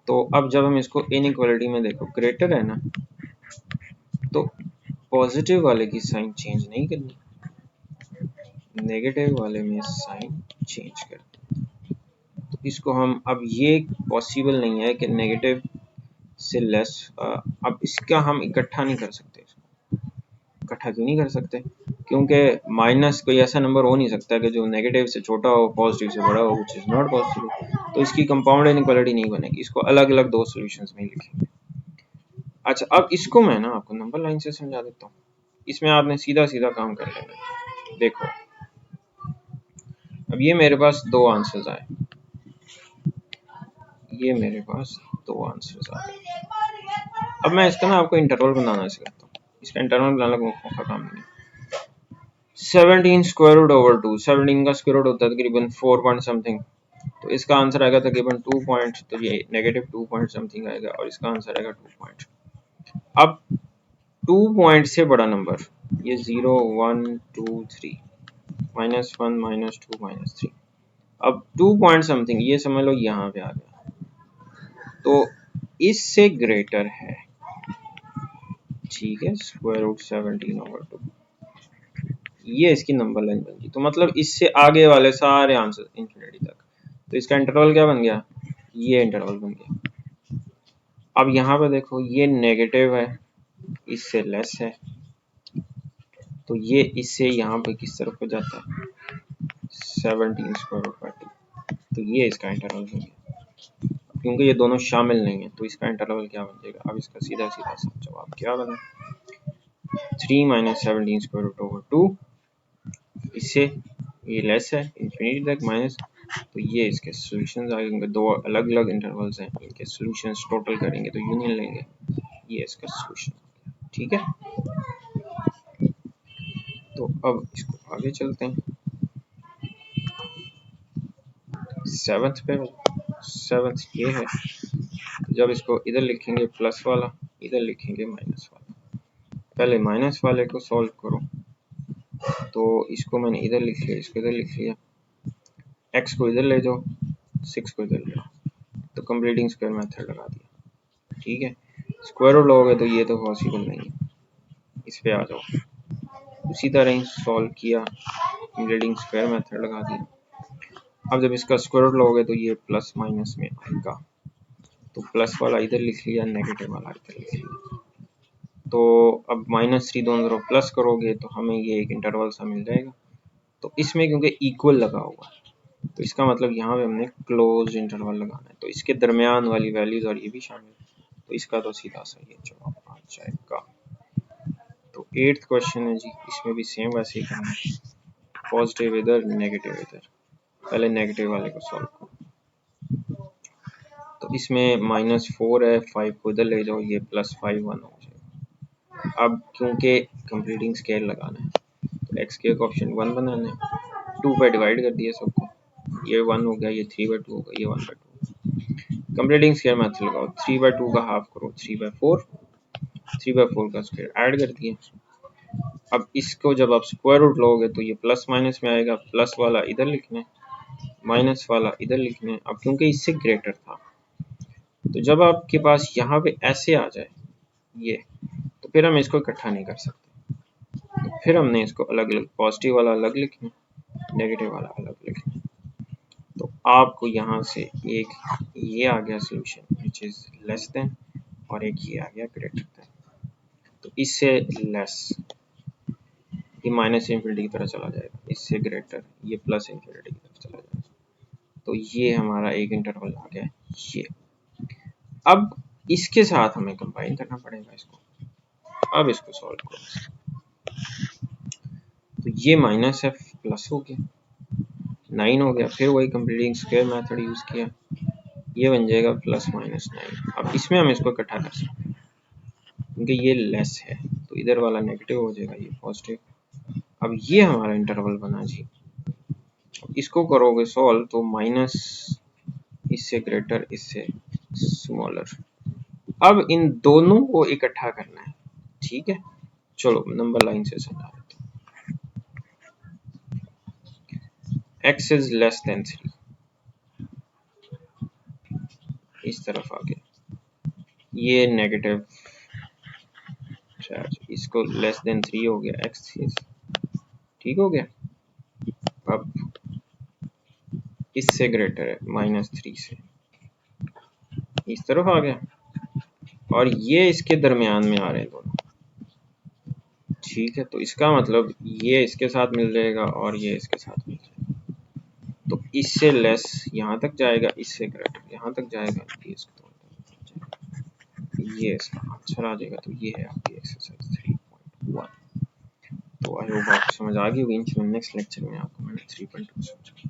तो अब जब हम इसको इनइक्वालिटी में देखो, ग्रेटर है ना, तो पॉजिटिव वाले की साइन चेंज नहीं करनी, नेगेटिव वाले में साइन चेंज करनी। तो इसको हम, अब ये पॉसिबल नहीं है कि नेगेटिव से लेस, अब इसका हम इकट्ठा नहीं कर सकते, इकट्ठा क्यों नहीं कर सकते, क्योंकि माइनस कोई ऐसा नंबर हो नहीं सकता कि जो नेगेटिव से छोटा हो पॉजिटिव से बड़ा हो, व्हिच इज नॉट पॉसिबल, तो इसकी कंपाउंड इनइक्वालिटी नहीं बनेगी, इसको अलग अलग दो सॉल्यूशंस में लिखेंगे। अच्छा, अब इसको मैं ना आपको नंबर लाइन से समझा देता हूँ, इसमें आपने सीधा सीधा काम कर लेना। देखो अब ये मेरे पास दो आंसर्स आए, ये मेरे पास दो आंसर्स आ गए। अब मैं इसका ना आपको इंटरवल बनाना सिखाता हूँ, इसका इंटरवल बनाने का काम नहीं है। 17 स्क्वायर रूट ओवर 2, 17 का स्क्वायर रूट होता है तकरीबन 4 पॉइंट समथिंग, तो इसका आंसर आएगा तकरीबन 2 पॉइंट, तो ये नेगेटिव 2 पॉइंट समथिंग आएगा, और इसका आंसर आएगा 2 पॉइंट। अब 2 पॉइंट से बड़ा नंबर, ये 0 1 2 3 -1 -2 -3, अब 2 पॉइंट समथिंग ये समझ लो यहाँ पे आ गया, तो इससे ग्रेटर है, ठीक है, √17/2, ये इसकी नंबर लाइन बन गई। तो मतलब इससे आगे वाले सारे आंसर इंफिनिटी तक, तो इसका इंटरवल क्या बन गया, ये इंटरवल बन गया। अब यहाँ पे देखो ये नेगेटिव है, इससे लेस है, तो ये इससे यहाँ पे किस तरफ को जाता है, 17/2, तो ये इसका इंटरवल बन गया। क्योंकि ये दोनों शामिल नहीं है तो इसका इंटरवल क्या बन जाएगा, अब इसका सीधा सीधा सा जवाब क्या बना, 3 - 17/2, इससे ये लेस है इंफिनिटी तक माइनस, तो ये इसके सॉल्यूशंस आएंगे, दो अलग अलग इंटरवल्स हैं, इनके सॉल्यूशंस टोटल करेंगे तो यूनियन लेंगे, ये इसका सॉल्यूशन, ठीक है। तो अब इसको आगे चलते हैं, सेवंथ पे, सेवंथ ये है, जब इसको इधर लिखेंगे प्लस वाला, इधर लिखेंगे माइनस वाला, पहले माइनस वाले को सॉल्व करो, तो इसको मैंने इधर लिख लिया, इसको इधर लिख लिया, x को इधर ले जाओ, 6 को इधर ले जाओ, तो कंप्लीटिंग स्क्वायर मेथड लगा दिया, ठीक है। स्क्वायर रूट लोगे तो ये तो पॉसिबल नहीं है, इस पे आ जाओ, उसी तरह ही सॉल्व किया, कंप्लीटिंग स्क्वायर मेथड लगा दिया। अब जब इसका स्क्वायर रूट लोगे तो ये प्लस माइनस में आएगा, तो प्लस वाला इधर लिख लिया, नेगेटिव वाला इधर लिख लिया, तो अब -3 दोनों तरफ प्लस करोगे तो हमें ये एक इंटरवल सा मिल जाएगा, तो इसमें क्योंकि इक्वल लगा हुआ है तो इसका मतलब यहाँ पे हमने क्लोज इंटरवल लगाना है, तो इसके दरमियान वाली वैल्यूज और ये भी शामिल, तो इसका तो सीधा सा ये जवाब आ जाएगा। तो 8th क्वेश्चन है जी, इसमें भी सेम वैसे ही करना है, पॉजिटिव इधर नेगेटिव इधर, पहले नेगेटिव वाले को सॉल्व करो, तो इसमें -4 है, 5 को इधर ले जाओ, ये +5 1 हो जाएगा। अब क्योंकि कंप्लीटिंग स्केल लगाना है तो x के ऑप्शन 1 बनाना है, 2 पे डिवाइड कर दिया सबको, ये 1 हो गया, ये 3/2 होगा, ये 1/2, कंप्लीटिंग स्केयर मेथड लगाओ, 3/2 का हाफ करो 3/4, 3/4 का स्क्वायर ऐड कर दिया। अब इसको जब आप स्क्वायर रूट लोगे तो ये प्लस माइनस में आएगा, प्लस वाला इधर लिखना है, माइनस वाला इधर लिखना है। अब क्योंकि इससे ग्रेटर था, तो जब आपके पास यहाँ पे ऐसे आ जाए ये, तो फिर हम इसको इकट्ठा नहीं कर सकते, तो फिर हमने इसको अलग अलग, पॉजिटिव वाला अलग लिखना, नेगेटिव वाला अलग लिखना, तो आपको यहाँ से एक ये आ गया solution which is less than, और एक ये आ गया ग्रेटर देन, तो इससे लेस ये माइनस इंफिनिटी की तरह चला जाएगा, इससे ग्रेटर ये प्लस इंफिनिटी की तरफ चला जाएगा, तो ये हमारा एक इंटरवल आ गया ये। अब इसके साथ हमें कंबाइन करना पड़ेगा इसको, अब इसको सॉल्व करो, तो ये माइनस है प्लस हो गया, 9 हो गया, फिर वही कंप्लीटिंग स्क्वायर मेथड यूज किया, ये बन जाएगा +-9। अब इसमें हम इसको इकट्ठा कर सकते हैं क्योंकि ये लेस है, तो इधर वाला नेगेटिव हो जाएगा, ये पॉजिटिव। अब ये हमारा इंटरवल बना जी, इसको करोगे सॉल्व तो माइनस, इससे ग्रेटर, इससे स्मॉलर, अब इन दोनों को इकट्ठा करना है, ठीक है। चलो नंबर लाइन से समझा देते हैं, x इज लेस देन 3, इस तरफ आ गया, ये नेगेटिव चार्ज, इसको लेस देन 3 हो गया, x ठीक हो गया। अब इससे ग्रेटर है -3 से, इस तरफ आ गया, और ये इसके दरमियान में आ रहे हैं दोनों, ठीक है, तो इसका मतलब ये इसके साथ मिल जाएगा और ये इसके साथ मिल जाएगा, तो इससे लेस यहाँ तक जाएगा, इससे ग्रेटर यहाँ तक जाएगा, ये इसको ये इसका आंसर आ जाएगा। तो ये है आपकी एक्सरसाइज 3.1। तो आई होप आपको समझ आ गई होगी। नेक्स्ट लेक्चर में आपको मैंने 3.2 समझाऊंगा।